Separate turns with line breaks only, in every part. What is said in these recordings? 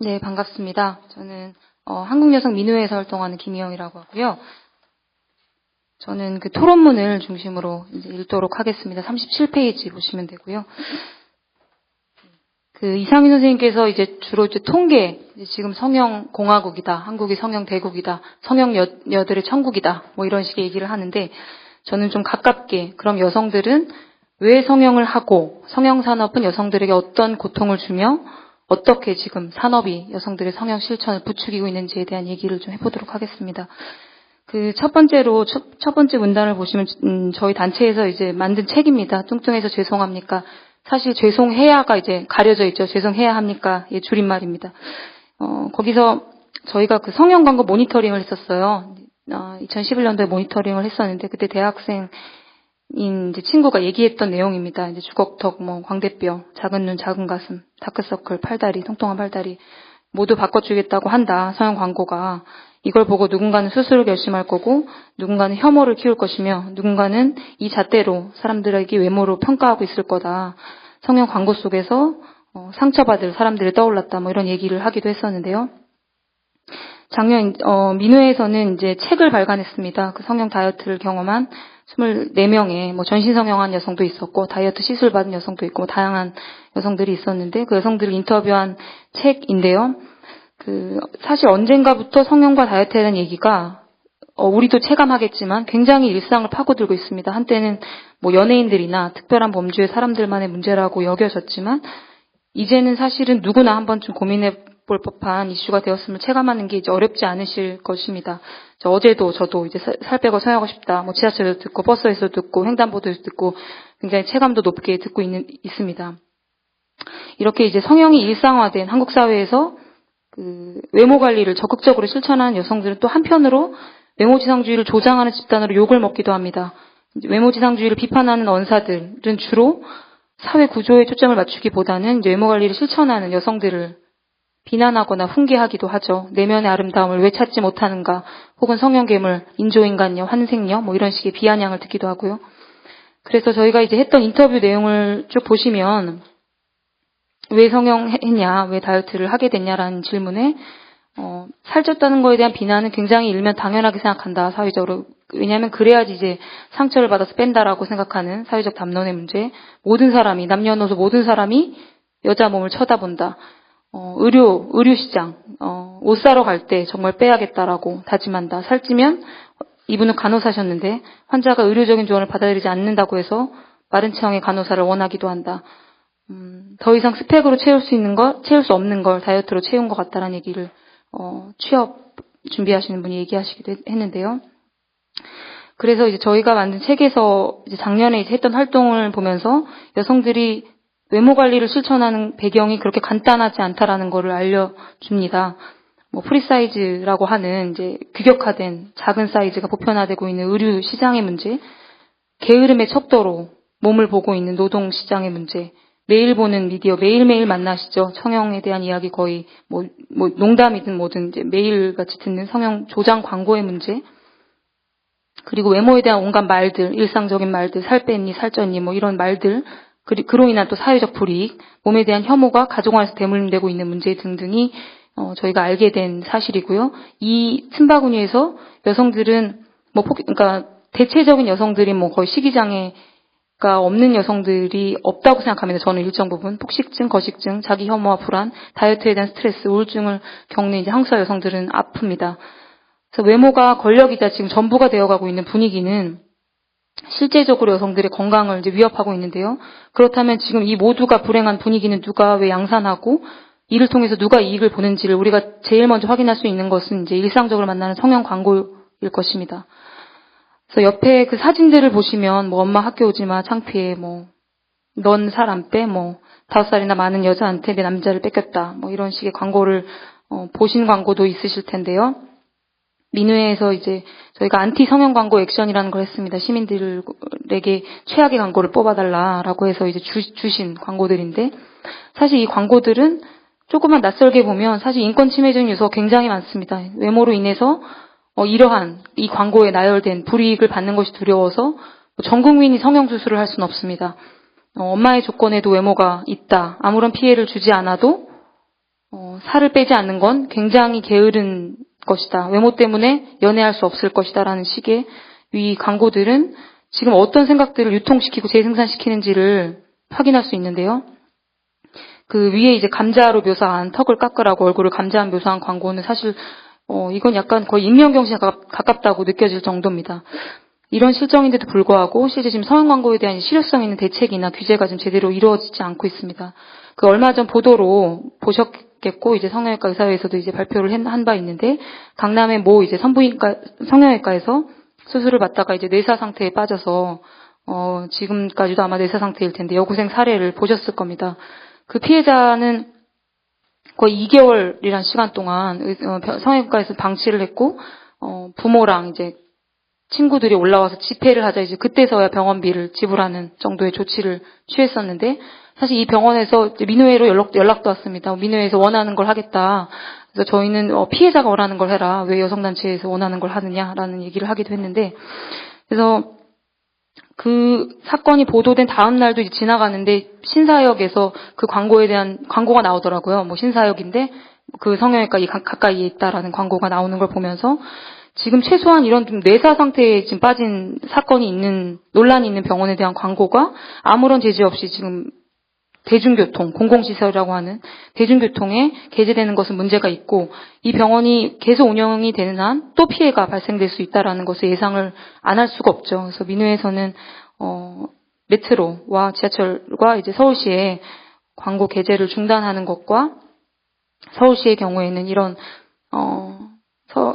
네, 반갑습니다. 저는 한국여성민우회에서 활동하는 김희영이라고 하고요. 저는 그 토론문을 중심으로 이제 읽도록 하겠습니다. 37페이지 보시면 되고요. 그 이상민 선생님께서 이제 주로 이제 통계, 이제 지금 성형 공화국이다, 한국이 성형 대국이다, 성형 여들의 천국이다, 뭐 이런 식의 얘기를 하는데, 저는 좀 가깝게, 그럼 여성들은 왜 성형을 하고, 성형 산업은 여성들에게 어떤 고통을 주며, 어떻게 지금 산업이 여성들의 성형 실천을 부추기고 있는지에 대한 얘기를 좀 해보도록 하겠습니다. 그 첫 번째 문단을 보시면, 저희 단체에서 이제 만든 책입니다. 뚱뚱해서 죄송합니까? 사실 죄송해야가 이제 가려져 있죠. 죄송해야 합니까? 예, 줄임말입니다. 거기서 저희가 그 성형 광고 모니터링을 했었어요. 2011년도에 모니터링을 했었는데, 그때 대학생인 이제 친구가 얘기했던 내용입니다. 이제 주걱턱, 뭐, 광대뼈, 작은 눈, 작은 가슴, 다크서클, 팔다리, 통통한 팔다리, 모두 바꿔주겠다고 한다. 성형 광고가. 이걸 보고 누군가는 수술을 결심할 거고, 누군가는 혐오를 키울 것이며, 누군가는 이 잣대로 사람들에게 외모로 평가하고 있을 거다. 성형 광고 속에서 상처받을 사람들이 떠올랐다. 뭐 이런 얘기를 하기도 했었는데요. 작년 민우회에서는 이제 책을 발간했습니다. 그 성형 다이어트를 경험한 24명의 뭐 전신 성형한 여성도 있었고, 다이어트 시술 받은 여성도 있고, 다양한 여성들이 있었는데, 그 여성들을 인터뷰한 책인데요. 사실 언젠가부터 성형과 다이어트에 대한 얘기가, 우리도 체감하겠지만 굉장히 일상을 파고들고 있습니다. 한때는 뭐 연예인들이나 특별한 범주의 사람들만의 문제라고 여겨졌지만, 이제는 사실은 누구나 한 번쯤 고민해 볼 법한 이슈가 되었음을 체감하는 게 이제 어렵지 않으실 것입니다. 어제도 저도 이제 살 빼고 성형하고 싶다. 뭐 지하철에서 듣고, 버스에서 듣고, 횡단보도에서 듣고, 굉장히 체감도 높게 듣고 있습니다. 이렇게 이제 성형이 일상화된 한국 사회에서 그 외모 관리를 적극적으로 실천하는 여성들은 또 한편으로 외모지상주의를 조장하는 집단으로 욕을 먹기도 합니다. 외모지상주의를 비판하는 언사들은 주로 사회 구조에 초점을 맞추기보다는 이제 외모 관리를 실천하는 여성들을 비난하거나 훈계하기도 하죠. 내면의 아름다움을 왜 찾지 못하는가, 혹은 성형괴물, 인조인간녀, 환생녀, 뭐 이런 식의 비아냥을 듣기도 하고요. 그래서 저희가 이제 했던 인터뷰 내용을 쭉 보시면, 왜 성형했냐, 왜 다이어트를 하게 됐냐라는 질문에 살쪘다는 거에 대한 비난은 굉장히 일면 당연하게 생각한다, 사회적으로. 왜냐하면 그래야지 이제 상처를 받아서 뺀다라고 생각하는 사회적 담론의 문제. 모든 사람이, 남녀노소 모든 사람이 여자 몸을 쳐다본다. 의료 시장, 옷 사러 갈 때 정말 빼야겠다라고 다짐한다. 살찌면, 이분은 간호사셨는데 환자가 의료적인 조언을 받아들이지 않는다고 해서 마른 체형의 간호사를 원하기도 한다. 더 이상 스펙으로 채울 수 없는 걸 다이어트로 채운 것 같다라는 얘기를, 취업 준비하시는 분이 얘기하시기도 했는데요. 그래서 이제 저희가 만든 책에서 이제 작년에 이제 했던 활동을 보면서 여성들이 외모 관리를 실천하는 배경이 그렇게 간단하지 않다라는 거를 알려줍니다. 뭐 프리사이즈라고 하는 이제 규격화된 작은 사이즈가 보편화되고 있는 의류 시장의 문제, 게으름의 척도로 몸을 보고 있는 노동 시장의 문제, 매일 보는 미디어, 매일매일 만나시죠. 성형에 대한 이야기 거의 뭐 농담이든 뭐든 이제 매일같이 듣는 성형 조장 광고의 문제, 그리고 외모에 대한 온갖 말들, 일상적인 말들, 살 뺐니, 살쪘니, 뭐 이런 말들, 그로 인한 또 사회적 불이익, 몸에 대한 혐오가 가족 안에서 대물림되고 있는 문제 등등이 저희가 알게 된 사실이고요. 이 틈바구니에서 여성들은 그러니까 대체적인 여성들이 뭐 거의 식이장애가 없는 여성들이 없다고 생각합니다. 저는 일정 부분 폭식증, 거식증, 자기 혐오와 불안, 다이어트에 대한 스트레스, 우울증을 겪는 이제 한국 사회 여성들은 아픕니다. 그래서 외모가 권력이자 지금 전부가 되어가고 있는 분위기는 실제적으로 여성들의 건강을 이제 위협하고 있는데요. 그렇다면 지금 이 모두가 불행한 분위기는 누가 왜 양산하고, 이를 통해서 누가 이익을 보는지를 우리가 제일 먼저 확인할 수 있는 것은 이제 일상적으로 만나는 성형 광고일 것입니다. 그래서 옆에 그 사진들을 보시면 뭐 엄마 학교 오지 마, 창피해, 뭐 넌 살 안 빼, 뭐 5살이나 많은 여자한테 내 남자를 뺏겼다, 뭐 이런 식의 광고를 보신 광고도 있으실 텐데요. 민우회에서 이제 저희가 안티 성형 광고 액션이라는 걸 했습니다. 시민들에게 최악의 광고를 뽑아달라라고 해서 이제 주신 광고들인데, 사실 이 광고들은 조금만 낯설게 보면 사실 인권 침해적인 요소가 굉장히 많습니다. 외모로 인해서 이러한 이 광고에 나열된 불이익을 받는 것이 두려워서 전 국민이 성형 수술을 할 수는 없습니다. 엄마의 조건에도 외모가 있다. 아무런 피해를 주지 않아도 살을 빼지 않는 건 굉장히 게으른 것이다. 외모 때문에 연애할 수 없을 것이다라는 식의 이 광고들은 지금 어떤 생각들을 유통시키고 재생산시키는지를 확인할 수 있는데요. 그 위에 이제 감자로 묘사한 턱을 깎으라고 얼굴을 감자한 묘사한 광고는 사실 이건 약간 거의 익명경시에 가깝다고 느껴질 정도입니다. 이런 실정인데도 불구하고 실제 지금 성형 광고에 대한 실효성 있는 대책이나 규제가 좀 제대로 이루어지지 않고 있습니다. 그 얼마 전 보도로 보셨겠고 이제 성형외과 의사회에서도 이제 발표를 한 바 있는데 강남의 모 이제 산부인과 성형외과에서 수술을 받다가 이제 뇌사 상태에 빠져서 지금까지도 아마 뇌사 상태일 텐데 여고생 사례를 보셨을 겁니다. 그 피해자는 거의 2개월이란 시간 동안 성형외과에서 방치를 했고 부모랑 이제 친구들이 올라와서 집회를 하자 이제 그때서야 병원비를 지불하는 정도의 조치를 취했었는데 사실 이 병원에서 이제 민우회로 연락도 왔습니다. 민우회에서 원하는 걸 하겠다. 그래서 저희는 피해자가 원하는 걸 해라. 왜 여성단체에서 원하는 걸 하느냐라는 얘기를 하기도 했는데 그래서 그 사건이 보도된 다음 날도 이제 지나가는데 신사역에서 그 광고에 대한 광고가 나오더라고요. 뭐 신사역인데 그 성형외과 가까이에 있다라는 광고가 나오는 걸 보면서 지금 최소한 이런 좀 뇌사 상태에 지금 빠진 사건이 있는 논란이 있는 병원에 대한 광고가 아무런 제재 없이 지금 대중교통, 공공시설이라고 하는 대중교통에 게재되는 것은 문제가 있고 이 병원이 계속 운영이 되는 한 또 피해가 발생될 수 있다라는 것을 예상을 안 할 수가 없죠. 그래서 민우에서는 메트로와 지하철과 이제 서울시에 광고 게재를 중단하는 것과 서울시의 경우에는 이런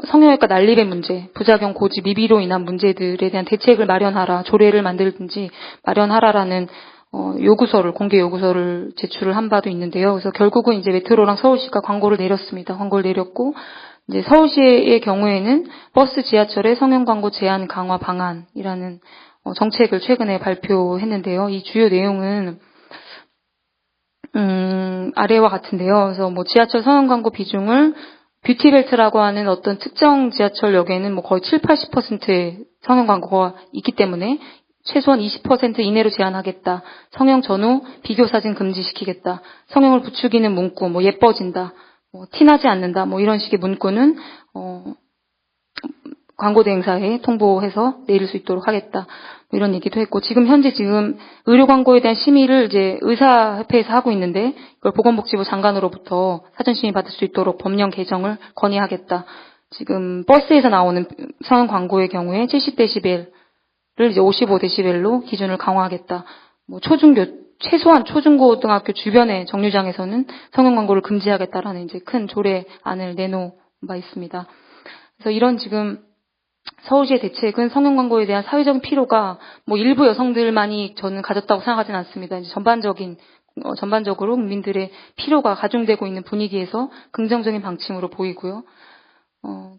성형외과 난립의 문제, 부작용 고지 미비로 인한 문제들에 대한 대책을 마련하라, 조례를 만들든지 마련하라라는 요구서를, 공개 요구서를 제출을 한 바도 있는데요. 그래서 결국은 이제 메트로랑 서울시가 광고를 내렸습니다. 광고를 내렸고, 이제 서울시의 경우에는 버스 지하철의 성형 광고 제한 강화 방안이라는 정책을 최근에 발표했는데요. 이 주요 내용은 아래와 같은데요. 그래서 뭐 지하철 성형 광고 비중을 뷰티벨트라고 하는 어떤 특정 지하철역에는 뭐 거의 7, 80%의 성형 광고가 있기 때문에 최소한 20% 이내로 제한하겠다. 성형 전후 비교 사진 금지시키겠다. 성형을 부추기는 문구, 뭐 예뻐진다, 뭐 티나지 않는다, 뭐 이런 식의 문구는 광고 대행사에 통보해서 내릴 수 있도록 하겠다. 뭐 이런 얘기도 했고 현재 의료 광고에 대한 심의를 이제 의사협회에서 하고 있는데 이걸 보건복지부 장관으로부터 사전 심의 받을 수 있도록 법령 개정을 건의하겠다. 지금 버스에서 나오는 성형 광고의 경우에 70데시벨을 이제 55데시벨로 기준을 강화하겠다. 뭐 최소한 초중고등학교 주변의 정류장에서는 성형 광고를 금지하겠다라는 이제 큰 조례안을 내놓은 바 있습니다. 그래서 이런 지금 서울시의 대책은 성형 광고에 대한 사회적인 필요가 뭐 일부 여성들만이 저는 가졌다고 생각하지는 않습니다. 이제 전반적으로 국민들의 필요가 가중되고 있는 분위기에서 긍정적인 방침으로 보이고요.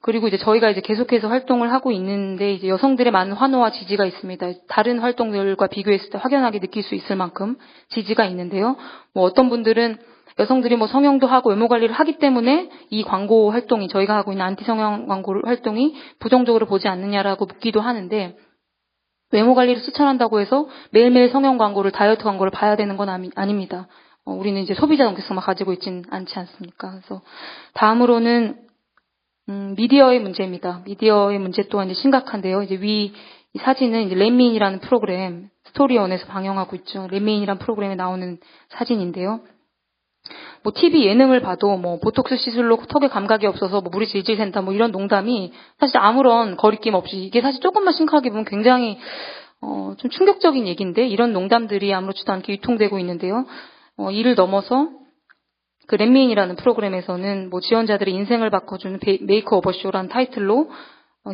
그리고 이제 저희가 이제 계속해서 활동을 하고 있는데 이제 여성들의 많은 환호와 지지가 있습니다. 다른 활동들과 비교했을 때 확연하게 느낄 수 있을 만큼 지지가 있는데요. 뭐 어떤 분들은 여성들이 뭐 성형도 하고 외모 관리를 하기 때문에 이 광고 활동이 저희가 하고 있는 안티 성형 광고 활동이 부정적으로 보지 않느냐라고 묻기도 하는데 외모 관리를 추천한다고 해서 매일매일 성형 광고를 다이어트 광고를 봐야 되는 건 아닙니다. 우리는 이제 소비자 정체성만 가지고 있진 않지 않습니까? 그래서 다음으로는 미디어의 문제입니다. 미디어의 문제 또한 이제 심각한데요. 이제 이 사진은 이제 렛미인이라는 프로그램 스토리원에서 방영하고 있죠. 렛미인이라는 프로그램에 나오는 사진인데요. 뭐 TV 예능을 봐도 뭐 보톡스 시술로 턱에 감각이 없어서 뭐 물이 질질 샌다 뭐 이런 농담이 사실 아무런 거리낌 없이 이게 사실 조금만 심각하게 보면 굉장히 좀 충격적인 얘기인데 이런 농담들이 아무렇지도 않게 유통되고 있는데요. 이를 넘어서 그 렛미인이라는 프로그램에서는 뭐 지원자들의 인생을 바꿔주는 메이크오버 쇼라는 타이틀로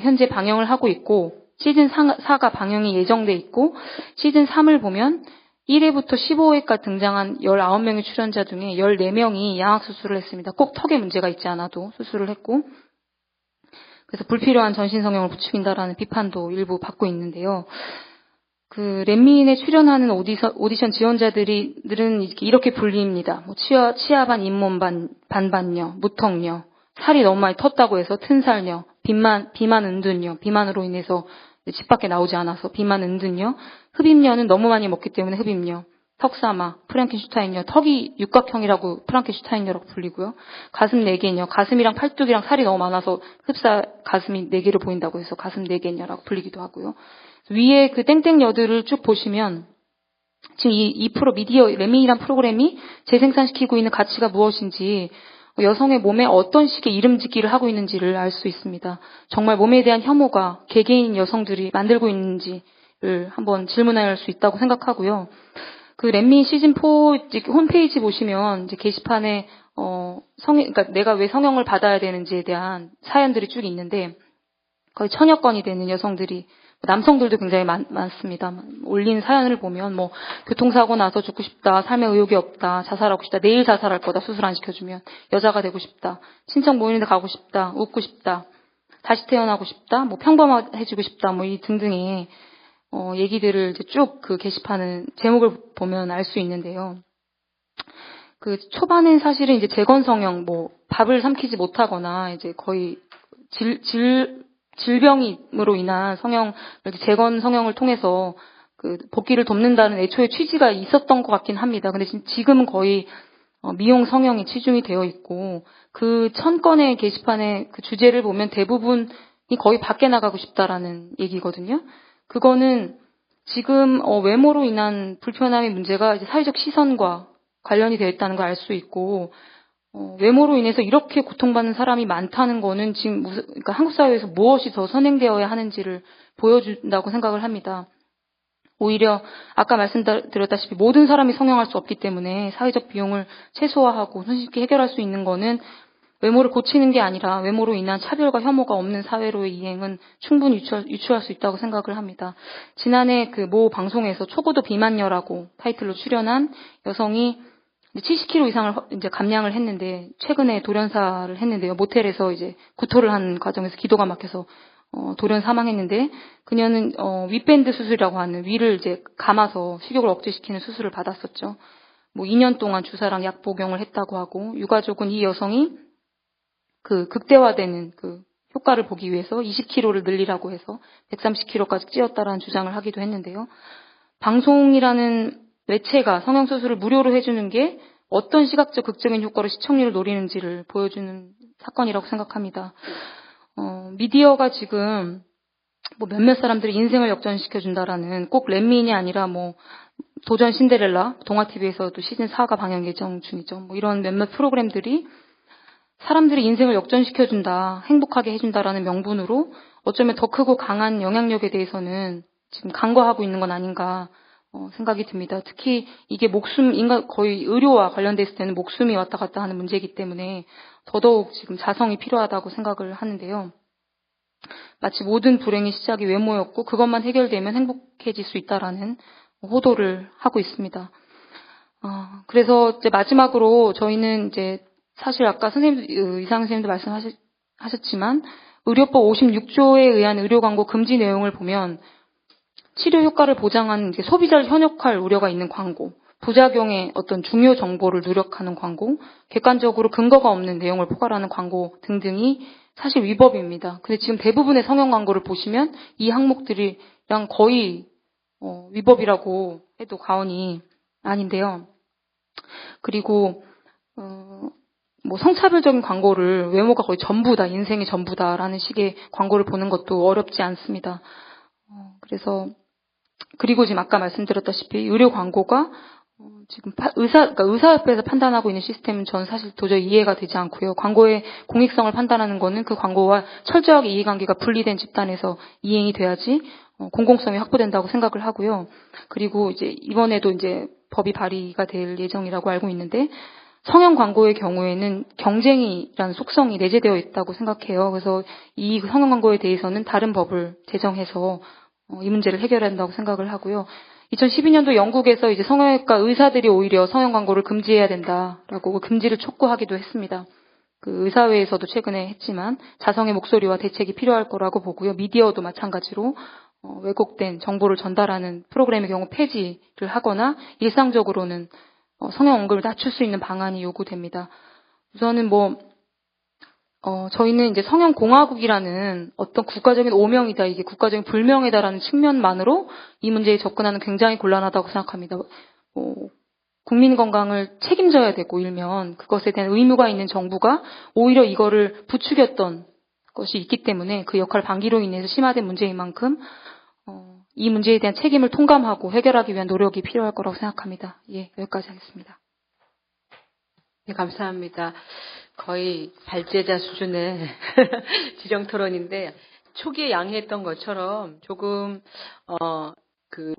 현재 방영을 하고 있고 시즌 4가 방영이 예정돼 있고 시즌 3을 보면 1회부터 15회까지 등장한 19명의 출연자 중에 14명이 양악수술을 했습니다. 꼭 턱에 문제가 있지 않아도 수술을 했고 그래서 불필요한 전신 성형을 부추긴다라는 비판도 일부 받고 있는데요. 그 렛미인에 출연하는 오디션 지원자들은 이렇게 불립니다. 뭐 치아반, 잇몸반, 반반녀, 무턱녀, 살이 너무 많이 텄다고 해서 튼살녀, 비만 은둔녀, 비만으로 인해서 집 밖에 나오지 않아서 비만 은둔녀, 흡입녀는 너무 많이 먹기 때문에 흡입녀, 턱사마, 프랑켄슈타인녀, 턱이 육각형이라고 프랑켄슈타인녀라고 불리고요. 가슴 4개녀, 가슴이랑 팔뚝이랑 살이 너무 많아서 흡사 가슴이 4개로 보인다고 해서 가슴 4개녀라고 불리기도 하고요. 위에 그 땡땡녀들을 쭉 보시면 지금 이 미디어 레미이란 프로그램이 재생산시키고 있는 가치가 무엇인지, 여성의 몸에 어떤 식의 이름 짓기를 하고 있는지를 알 수 있습니다. 정말 몸에 대한 혐오가 개개인 여성들이 만들고 있는지를 한번 질문할 수 있다고 생각하고요. 그 렛미 시즌4 홈페이지 보시면 이제 게시판에 그러니까 내가 왜 성형을 받아야 되는지에 대한 사연들이 쭉 있는데 거의 1000여 건이 되는 여성들이, 남성들도 굉장히 많습니다. 올린 사연을 보면 뭐 교통사고 나서 죽고 싶다, 삶에 의욕이 없다, 자살하고 싶다, 내일 자살할 거다, 수술 안 시켜주면 여자가 되고 싶다, 친척 모이는데 가고 싶다, 웃고 싶다, 다시 태어나고 싶다, 뭐 평범해지고 싶다, 뭐 이 등등의 얘기들을 이제 쭉 그 게시판은 제목을 보면 알 수 있는데요. 그 초반엔 사실은 이제 재건 성형, 뭐 밥을 삼키지 못하거나 이제 거의 질병으로 인한 성형, 이렇게 재건 성형을 통해서 그 복귀를 돕는다는 애초에 취지가 있었던 것 같긴 합니다. 근데 지금은 거의 미용 성형이 치중이 되어 있고, 그 1000건의 게시판의 그 주제를 보면 대부분이 거의 밖에 나가고 싶다라는 얘기거든요. 그거는 지금 외모로 인한 불편함의 문제가 이제 사회적 시선과 관련이 되어 있다는 걸 알 수 있고, 외모로 인해서 이렇게 고통받는 사람이 많다는 거는 지금 그러니까 한국 사회에서 무엇이 더 선행되어야 하는지를 보여준다고 생각을 합니다. 오히려 아까 말씀드렸다시피 모든 사람이 성형할 수 없기 때문에 사회적 비용을 최소화하고 손쉽게 해결할 수 있는 거는 외모를 고치는 게 아니라 외모로 인한 차별과 혐오가 없는 사회로의 이행은 충분히 유추할 수 있다고 생각을 합니다. 지난해 그 모 방송에서 초고도 비만녀라고 타이틀로 출연한 여성이 70kg 이상을 이제 감량을 했는데, 최근에 돌연사를 했는데요. 모텔에서 이제 구토를 한 과정에서 기도가 막혀서 돌연 사망했는데, 그녀는 윗밴드 수술이라고 하는 위를 이제 감아서 식욕을 억제시키는 수술을 받았었죠. 뭐 2년 동안 주사랑 약 복용을 했다고 하고, 유가족은 이 여성이 그 극대화되는 그 효과를 보기 위해서 20kg를 늘리라고 해서 130kg까지 찌었다라는 주장을 하기도 했는데요. 방송이라는 매체가 성형수술을 무료로 해주는 게 어떤 시각적 극적인 효과로 시청률을 노리는지를 보여주는 사건이라고 생각합니다. 미디어가 지금 뭐 몇몇 사람들의 인생을 역전시켜준다라는, 꼭 렛미인이 아니라 뭐 도전 신데렐라, 동아TV에서도 시즌 4가 방영 예정 중이죠. 뭐 이런 몇몇 프로그램들이 사람들의 인생을 역전시켜준다, 행복하게 해준다라는 명분으로 어쩌면 더 크고 강한 영향력에 대해서는 지금 간과하고 있는 건 아닌가 생각이 듭니다. 특히 이게 거의 의료와 관련됐을 때는 목숨이 왔다 갔다 하는 문제이기 때문에 더더욱 지금 자성이 필요하다고 생각을 하는데요. 마치 모든 불행의 시작이 외모였고 그것만 해결되면 행복해질 수 있다라는 호도를 하고 있습니다. 그래서 이제 마지막으로 저희는 이제 사실 아까 이상 선생님도 말씀하셨지만 의료법 56조에 의한 의료 광고 금지 내용을 보면 치료 효과를 보장하는 소비자를 현혹할 우려가 있는 광고, 부작용의 어떤 중요 정보를 누락하는 광고, 객관적으로 근거가 없는 내용을 포괄하는 광고 등등이 사실 위법입니다. 근데 지금 대부분의 성형 광고를 보시면 이 항목들이랑 거의 위법이라고 해도 과언이 아닌데요. 그리고 뭐 성차별적인 광고를 외모가 거의 전부다, 인생이 전부다라는 식의 광고를 보는 것도 어렵지 않습니다. 그리고 지금 아까 말씀드렸다시피 의료 광고가 지금 의사협회에서 판단하고 있는 시스템은 저는 사실 도저히 이해가 되지 않고요. 광고의 공익성을 판단하는 거는 그 광고와 철저하게 이해관계가 분리된 집단에서 이행이 돼야지 공공성이 확보된다고 생각을 하고요. 그리고 이제 이번에도 이제 법이 발의가 될 예정이라고 알고 있는데 성형 광고의 경우에는 경쟁이라는 속성이 내재되어 있다고 생각해요. 그래서 이 성형 광고에 대해서는 다른 법을 제정해서 이 문제를 해결해야 한다고 생각을 하고요. 2012년도 영국에서 이제 성형외과 의사들이 오히려 성형 광고를 금지해야 된다라고 금지를 촉구하기도 했습니다. 그 의사회에서도 최근에 했지만 자성의 목소리와 대책이 필요할 거라고 보고요. 미디어도 마찬가지로 왜곡된 정보를 전달하는 프로그램의 경우 폐지를 하거나 일상적으로는 성형 언급을 낮출 수 있는 방안이 요구됩니다. 우선은 저희는 이제 성형공화국이라는 어떤 국가적인 오명이다, 이게 국가적인 불명예다라는 측면만으로 이 문제에 접근하는 굉장히 곤란하다고 생각합니다. 국민 건강을 책임져야 되고 일면 그것에 대한 의무가 있는 정부가 오히려 이거를 부추겼던 것이 있기 때문에 그 역할 방기로 인해서 심화된 문제인 만큼 이 문제에 대한 책임을 통감하고 해결하기 위한 노력이 필요할 거라고 생각합니다. 예, 여기까지 하겠습니다.
네, 감사합니다. 거의 발제자 수준의 지정 토론인데 초기에 양해했던 것처럼 조금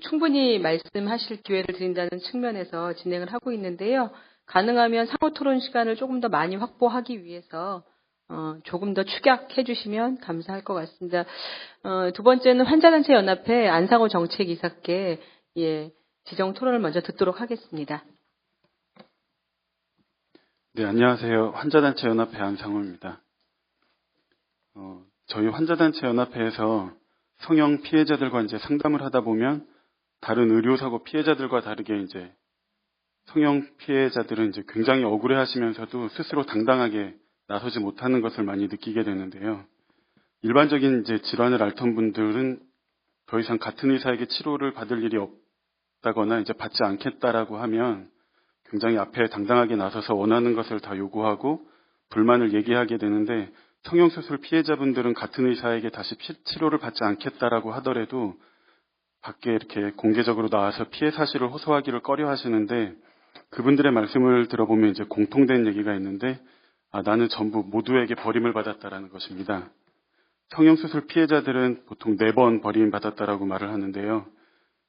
충분히 말씀하실 기회를 드린다는 측면에서 진행을 하고 있는데요. 가능하면 상호 토론 시간을 조금 더 많이 확보하기 위해서 조금 더 축약해 주시면 감사할 것 같습니다. 두 번째는 환자단체 연합회 안상호 정책이사께 지정 토론을 먼저 듣도록 하겠습니다.
네, 안녕하세요. 환자단체 연합회 안상호입니다. 저희 환자단체 연합회에서 성형 피해자들과 이제 상담을 하다 보면 다른 의료사고 피해자들과 다르게 이제 성형 피해자들은 이제 굉장히 억울해 하시면서도 스스로 당당하게 나서지 못하는 것을 많이 느끼게 되는데요. 일반적인 이제 질환을 앓던 분들은 더 이상 같은 의사에게 치료를 받을 일이 없다거나 이제 받지 않겠다라고 하면 굉장히 앞에 당당하게 나서서 원하는 것을 다 요구하고 불만을 얘기하게 되는데 성형수술 피해자분들은 같은 의사에게 다시 치료를 받지 않겠다라고 하더라도 밖에 이렇게 공개적으로 나와서 피해 사실을 호소하기를 꺼려 하시는데 그분들의 말씀을 들어보면 이제 공통된 얘기가 있는데 나는 전부 모두에게 버림을 받았다라는 것입니다. 성형수술 피해자들은 보통 4번 버림받았다라고 말을 하는데요.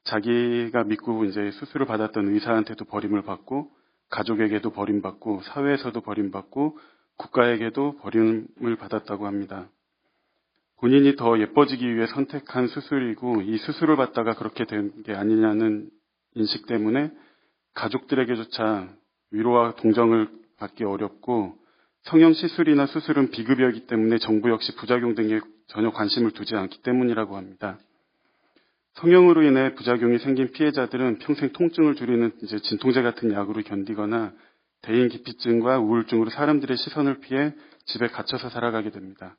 자기가 믿고 이제 수술을 받았던 의사한테도 버림을 받고 가족에게도 버림받고 사회에서도 버림받고 국가에게도 버림을 받았다고 합니다. 본인이 더 예뻐지기 위해 선택한 수술이고 이 수술을 받다가 그렇게 된 게 아니냐는 인식 때문에 가족들에게조차 위로와 동정을 받기 어렵고 성형 시술이나 수술은 비급여이기 때문에 정부 역시 부작용 등에 전혀 관심을 두지 않기 때문이라고 합니다. 성형으로 인해 부작용이 생긴 피해자들은 평생 통증을 줄이는 이제 진통제 같은 약으로 견디거나 대인 기피증과 우울증으로 사람들의 시선을 피해 집에 갇혀서 살아가게 됩니다.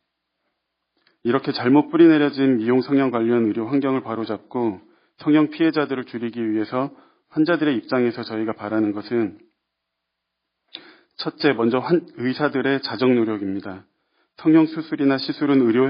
이렇게 잘못 뿌리내려진 미용 성형 관련 의료 환경을 바로잡고 성형 피해자들을 줄이기 위해서 환자들의 입장에서 저희가 바라는 것은 첫째, 먼저 의사들의 자정 노력입니다. 성형 수술이나 시술은 의료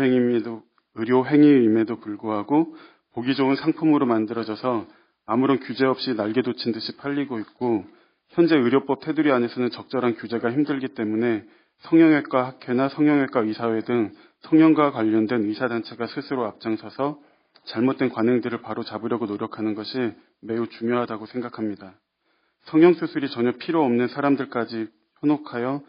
행위임에도 불구하고 보기 좋은 상품으로 만들어져서 아무런 규제 없이 날개 돋친 듯이 팔리고 있고 현재 의료법 테두리 안에서는 적절한 규제가 힘들기 때문에 성형외과 학회나 성형외과 의사회 등 성형과 관련된 의사단체가 스스로 앞장서서 잘못된 관행들을 바로 잡으려고 노력하는 것이 매우 중요하다고 생각합니다. 성형수술이 전혀 필요 없는 사람들까지 현혹하여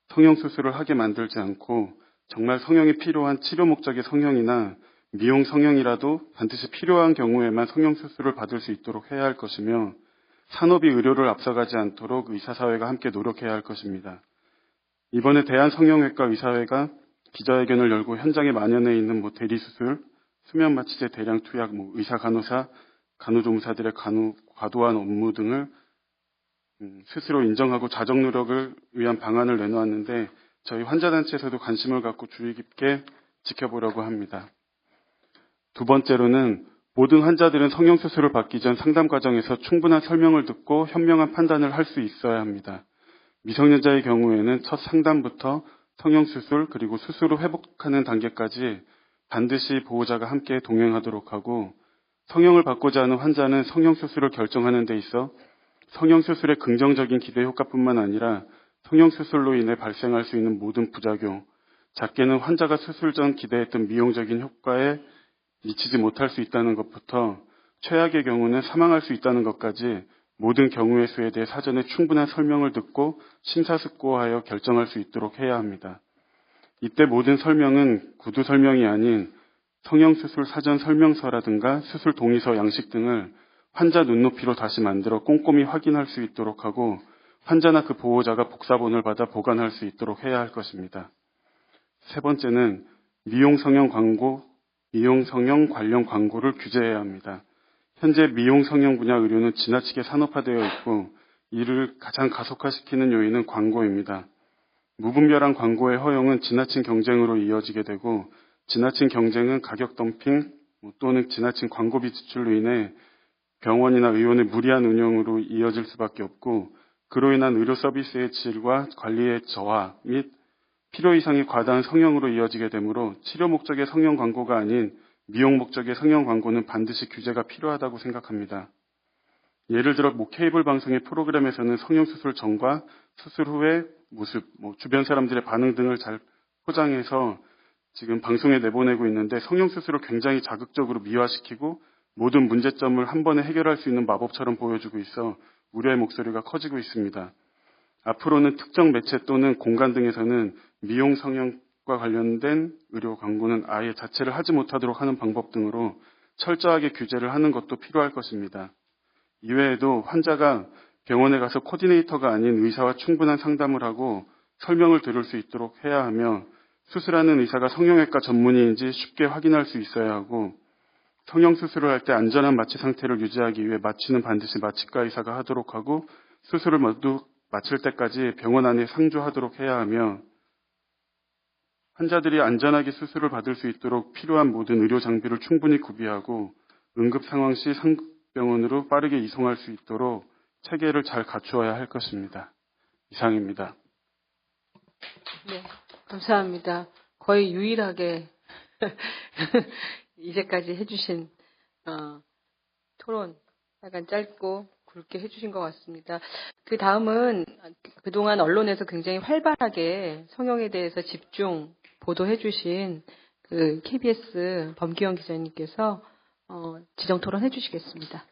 성형수술을 하게 만들지 않고 정말 성형이 필요한 치료 목적의 성형이나 미용 성형이라도 반드시 필요한 경우에만 성형수술을 받을 수 있도록 해야 할 것이며 산업이 의료를 앞서가지 않도록 의사사회가 함께 노력해야 할 것입니다. 이번에 대한성형외과 의사회가 기자회견을 열고 현장에 만연해 있는 대리수술, 수면마취제 대량 투약, 의사, 간호사, 간호조무사들의 과도한 업무 등을 스스로 인정하고 자정 노력을 위한 방안을 내놓았는데 저희 환자단체에서도 관심을 갖고 주의 깊게 지켜보려고 합니다. 두 번째로는 모든 환자들은 성형수술을 받기 전 상담 과정에서 충분한 설명을 듣고 현명한 판단을 할 수 있어야 합니다. 미성년자의 경우에는 첫 상담부터 성형수술 그리고 수술 후 회복하는 단계까지 반드시 보호자가 함께 동행하도록 하고 성형을 받고자 하는 환자는 성형수술을 결정하는 데 있어 성형수술의 긍정적인 기대 효과뿐만 아니라 성형수술로 인해 발생할 수 있는 모든 부작용, 작게는 환자가 수술 전 기대했던 미용적인 효과에 미치지 못할 수 있다는 것부터 최악의 경우는 사망할 수 있다는 것까지 모든 경우의 수에 대해 사전에 충분한 설명을 듣고 심사숙고하여 결정할 수 있도록 해야 합니다. 이때 모든 설명은 구두 설명이 아닌 성형수술 사전 설명서라든가 수술 동의서 양식 등을 환자 눈높이로 다시 만들어 꼼꼼히 확인할 수 있도록 하고 환자나 그 보호자가 복사본을 받아 보관할 수 있도록 해야 할 것입니다. 세 번째는 미용 성형 관련 광고를 규제해야 합니다. 현재 미용 성형 분야 의료는 지나치게 산업화되어 있고 이를 가장 가속화시키는 요인은 광고입니다. 무분별한 광고의 허용은 지나친 경쟁으로 이어지게 되고 지나친 경쟁은 가격 덤핑 또는 지나친 광고비 지출로 인해 병원이나 의원의 무리한 운영으로 이어질 수밖에 없고 그로 인한 의료 서비스의 질과 관리의 저하 및 필요 이상의 과다한 성형으로 이어지게 되므로 치료 목적의 성형 광고가 아닌 미용 목적의 성형 광고는 반드시 규제가 필요하다고 생각합니다. 예를 들어 케이블 방송의 프로그램에서는 성형수술 전과 수술 후의 모습, 주변 사람들의 반응 등을 잘 포장해서 지금 방송에 내보내고 있는데 성형수술을 굉장히 자극적으로 미화시키고 모든 문제점을 한 번에 해결할 수 있는 마법처럼 보여주고 있어 우려의 목소리가 커지고 있습니다. 앞으로는 특정 매체 또는 공간 등에서는 미용 성형과 관련된 의료 광고는 아예 자체를 하지 못하도록 하는 방법 등으로 철저하게 규제를 하는 것도 필요할 것입니다. 이외에도 환자가 병원에 가서 코디네이터가 아닌 의사와 충분한 상담을 하고 설명을 들을 수 있도록 해야 하며 수술하는 의사가 성형외과 전문의인지 쉽게 확인할 수 있어야 하고 성형수술을 할 때 안전한 마취 상태를 유지하기 위해 마취는 반드시 마취과 의사가 하도록 하고 수술을 모두 마칠 때까지 병원 안에 상주하도록 해야 하며 환자들이 안전하게 수술을 받을 수 있도록 필요한 모든 의료 장비를 충분히 구비하고 응급 상황 시 상병원으로 빠르게 이송할 수 있도록 체계를 잘 갖추어야 할 것입니다. 이상입니다.
네, 감사합니다. 거의 유일하게 이제까지 해주신 토론 약간 짧고 굵게 해주신 것 같습니다. 그 다음은 그동안 언론에서 굉장히 활발하게 성형에 대해서 집중 보도해주신 그 KBS 범기영 기자님께서 지정 토론 해주시겠습니다.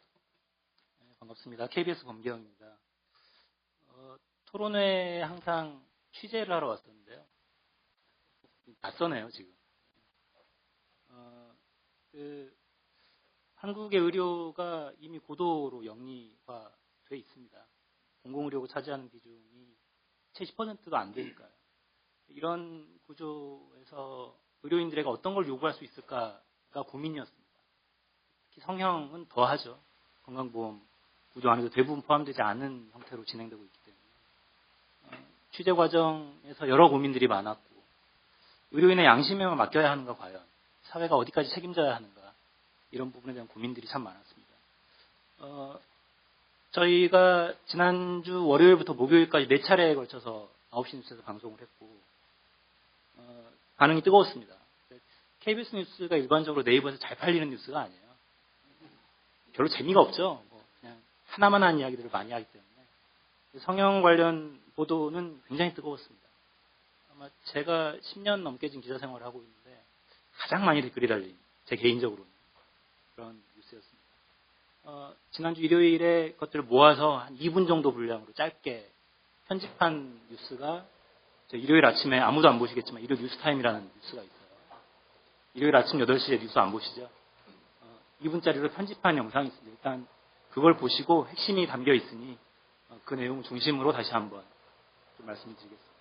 네, 반갑습니다. KBS 범기영입니다. 토론회에 항상 취재를 하러 왔었는데요. 낯서네요, 지금. 한국의 의료가 이미 고도로 영리화되어 있습니다. 공공의료가 차지하는 비중이 70%도 안 되니까요. 이런 구조에서 의료인들에게 어떤 걸 요구할 수 있을까가 고민이었습니다. 특히 성형은 더하죠. 건강보험 구조 안에도 대부분 포함되지 않은 형태로 진행되고 있기 때문에 취재 과정에서 여러 고민들이 많았고 의료인의 양심에만 맡겨야 하는가 과연 사회가 어디까지 책임져야 하는가 이런 부분에 대한 고민들이 참 많았습니다. 저희가 지난주 월요일부터 목요일까지 4차례에 걸쳐서 9시 뉴스에서 방송을 했고 반응이 뜨거웠습니다. KBS 뉴스가 일반적으로 네이버에서 잘 팔리는 뉴스가 아니에요. 별로 재미가 없죠. 그냥 하나만 한 이야기들을 많이 하기 때문에 성형 관련 보도는 굉장히 뜨거웠습니다. 아마 제가 10년 넘게 지금 기자 생활을 하고 있는데 가장 많이 댓글이 달린 제 개인적으로는 그런 뉴스였습니다. 지난주 일요일에 것들을 모아서 한 2분 정도 분량으로 짧게 편집한 뉴스가 일요일 아침에 아무도 안 보시겠지만 일요일 뉴스타임이라는 뉴스가 있어요. 일요일 아침 8시에 뉴스 안 보시죠? 2분짜리로 편집한 영상이 있습니다. 일단 그걸 보시고 핵심이 담겨 있으니 그 내용 중심으로 다시 한번 좀 말씀드리겠습니다.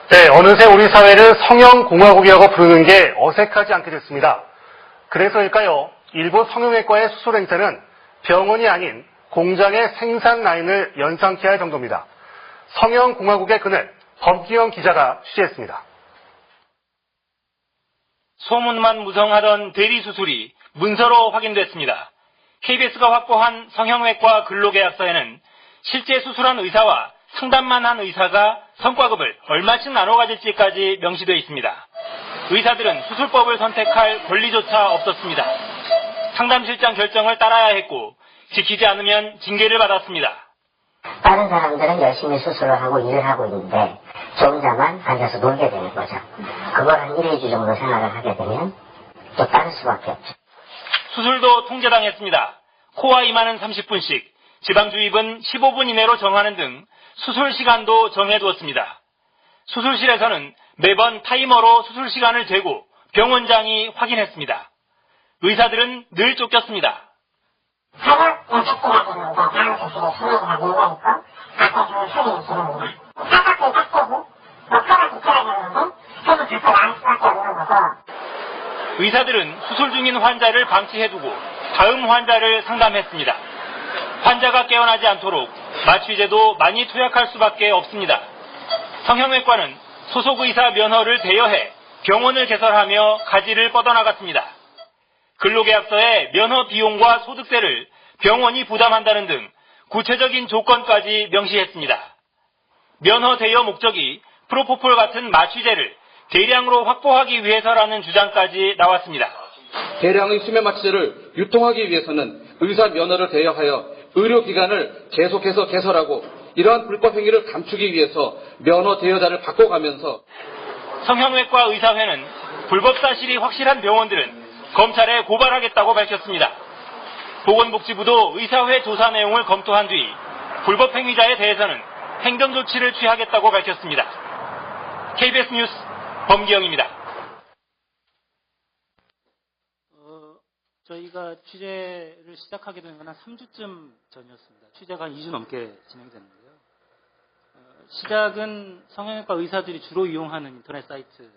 네, 어느새 우리 사회를 성형공화국이라고 부르는 게 어색하지 않게 됐습니다. 그래서일까요? 일부 성형외과의 수술 행태는 병원이 아닌 공장의 생산 라인을 연상케 할 정도입니다. 성형공화국의 그늘, 범기영 기자가 취재했습니다.
소문만 무성하던 대리수술이 문서로 확인됐습니다. KBS가 확보한 성형외과 근로계약서에는 실제 수술한 의사와 상담만 한 의사가 성과급을 얼마씩 나눠 가질지까지 명시되어 있습니다. 의사들은 수술법을 선택할 권리조차 없었습니다. 상담실장 결정을 따라야 했고 지키지 않으면 징계를 받았습니다.
다른 사람들은 열심히 수술을 하고 일을 하고 있는데 저 혼자만 앉아서 놀게 되는 거죠. 그걸 한 1, 2주 정도 생활을 하게 되면 또 따를 수밖에 없죠.
수술도 통제당했습니다. 코와 이마는 30분씩, 지방주입은 15분 이내로 정하는 등 수술 시간도 정해두었습니다. 수술실에서는 매번 타이머로 수술 시간을 재고 병원장이 확인했습니다. 의사들은 늘 쫓겼습니다.
하루 6시간이면 이제 다음 수술에 진행이가 밀려있고 앞에서 수술이 지릅니다. 사각을 딱 떼고 목표가 뒤틀어지는
의사들은 수술 중인 환자를 방치해두고 다음 환자를 상담했습니다. 환자가 깨어나지 않도록 마취제도 많이 투약할 수밖에 없습니다. 성형외과는 소속 의사 면허를 대여해 병원을 개설하며 가지를 뻗어나갔습니다. 근로계약서에 면허 비용과 소득세를 병원이 부담한다는 등 구체적인 조건까지 명시했습니다. 면허 대여 목적이 프로포폴 같은 마취제를 대량으로 확보하기 위해서라는 주장까지 나왔습니다.
대량의 수면 마취제를 유통하기 위해서는 의사 면허를 대여하여 의료기관을 계속해서 개설하고 이러한 불법 행위를 감추기 위해서 면허 대여자를 바꿔가면서
성형외과 의사회는 불법 사실이 확실한 병원들은 검찰에 고발하겠다고 밝혔습니다. 보건복지부도 의사회 조사 내용을 검토한 뒤 불법 행위자에 대해서는 행정조치를 취하겠다고 밝혔습니다. KBS 뉴스 범기영입니다.
저희가 취재를 시작하게 된 건 한 3주쯤 전이었습니다. 취재가 한 2주 넘게 진행됐는데요. 시작은 성형외과 의사들이 주로 이용하는 인터넷 사이트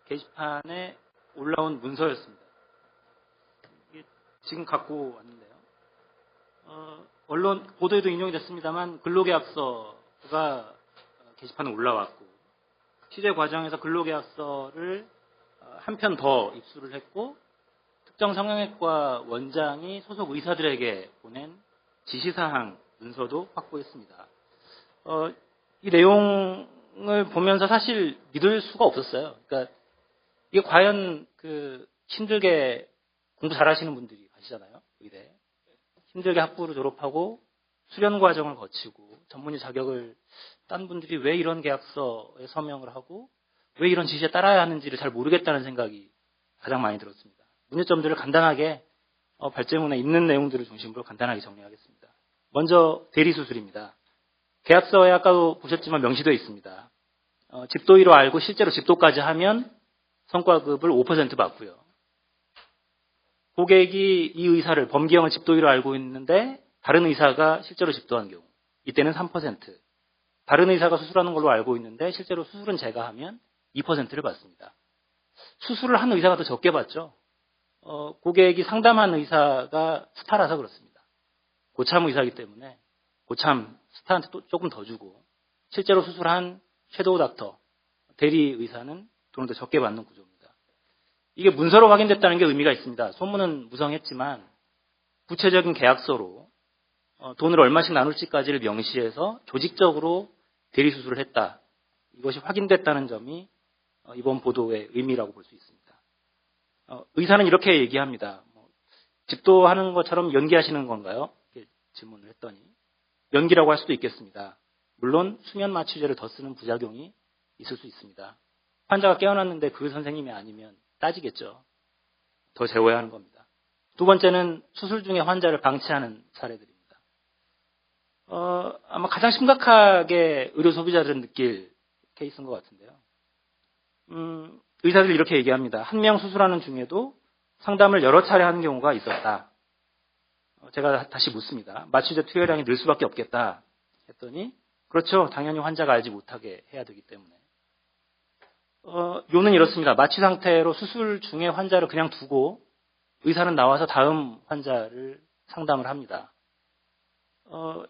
게시판에 올라온 문서였습니다. 이게 지금 갖고 왔는데요. 언론 보도에도 인용이 됐습니다만 근로계약서가 게시판에 올라왔고 취재 과정에서 근로계약서를 한 편 더 입수를 했고 특정 성형외과 원장이 소속 의사들에게 보낸 지시사항 문서도 확보했습니다. 이 내용을 보면서 사실 믿을 수가 없었어요. 그러니까 이게 과연 힘들게 공부 잘하시는 분들이 가시잖아요. 의대. 힘들게 학부를 졸업하고 수련 과정을 거치고 전문의 자격을 딴 분들이 왜 이런 계약서에 서명을 하고 왜 이런 지시에 따라야 하는지를 잘 모르겠다는 생각이 가장 많이 들었습니다. 문제점들을 간단하게 발제문에 있는 내용들을 중심으로 간단하게 정리하겠습니다. 먼저 대리수술입니다. 계약서에 아까도 보셨지만 명시되어 있습니다. 집도의로 알고 실제로 집도까지 하면 성과급을 5% 받고요. 고객이 이 의사를 범기영을 집도의로 알고 있는데 다른 의사가 실제로 집도한 경우 이때는 3%, 다른 의사가 수술하는 걸로 알고 있는데 실제로 수술은 제가 하면 2%를 받습니다. 수술을 한 의사가 더 적게 받죠. 고객이 상담한 의사가 스타라서 그렇습니다. 고참 의사이기 때문에 고참 스타한테 또 조금 더 주고 실제로 수술한 섀도우 닥터, 대리 의사는 돈을 더 적게 받는 구조입니다. 이게 문서로 확인됐다는 게 의미가 있습니다. 소문은 무성했지만 구체적인 계약서로 돈을 얼마씩 나눌지까지를 명시해서 조직적으로 대리 수술을 했다. 이것이 확인됐다는 점이 이번 보도의 의미라고 볼 수 있습니다. 의사는 이렇게 얘기합니다. 집도하는 것처럼 연기하시는 건가요? 이렇게 질문을 했더니 연기라고 할 수도 있겠습니다. 물론 수면 마취제를 더 쓰는 부작용이 있을 수 있습니다. 환자가 깨어났는데 그 선생님이 아니면 따지겠죠. 더 재워야 하는 겁니다. 두 번째는 수술 중에 환자를 방치하는 사례들입니다. 아마 가장 심각하게 의료 소비자들은 느낄 케이스인 것 같은데요. 의사들이 이렇게 얘기합니다. 한 명 수술하는 중에도 상담을 여러 차례 하는 경우가 있었다. 제가 다시 묻습니다. 마취제 투여량이 늘 수밖에 없겠다 했더니 그렇죠. 당연히 환자가 알지 못하게 해야 되기 때문에. 요는 이렇습니다. 마취 상태로 수술 중에 환자를 그냥 두고 의사는 나와서 다음 환자를 상담을 합니다.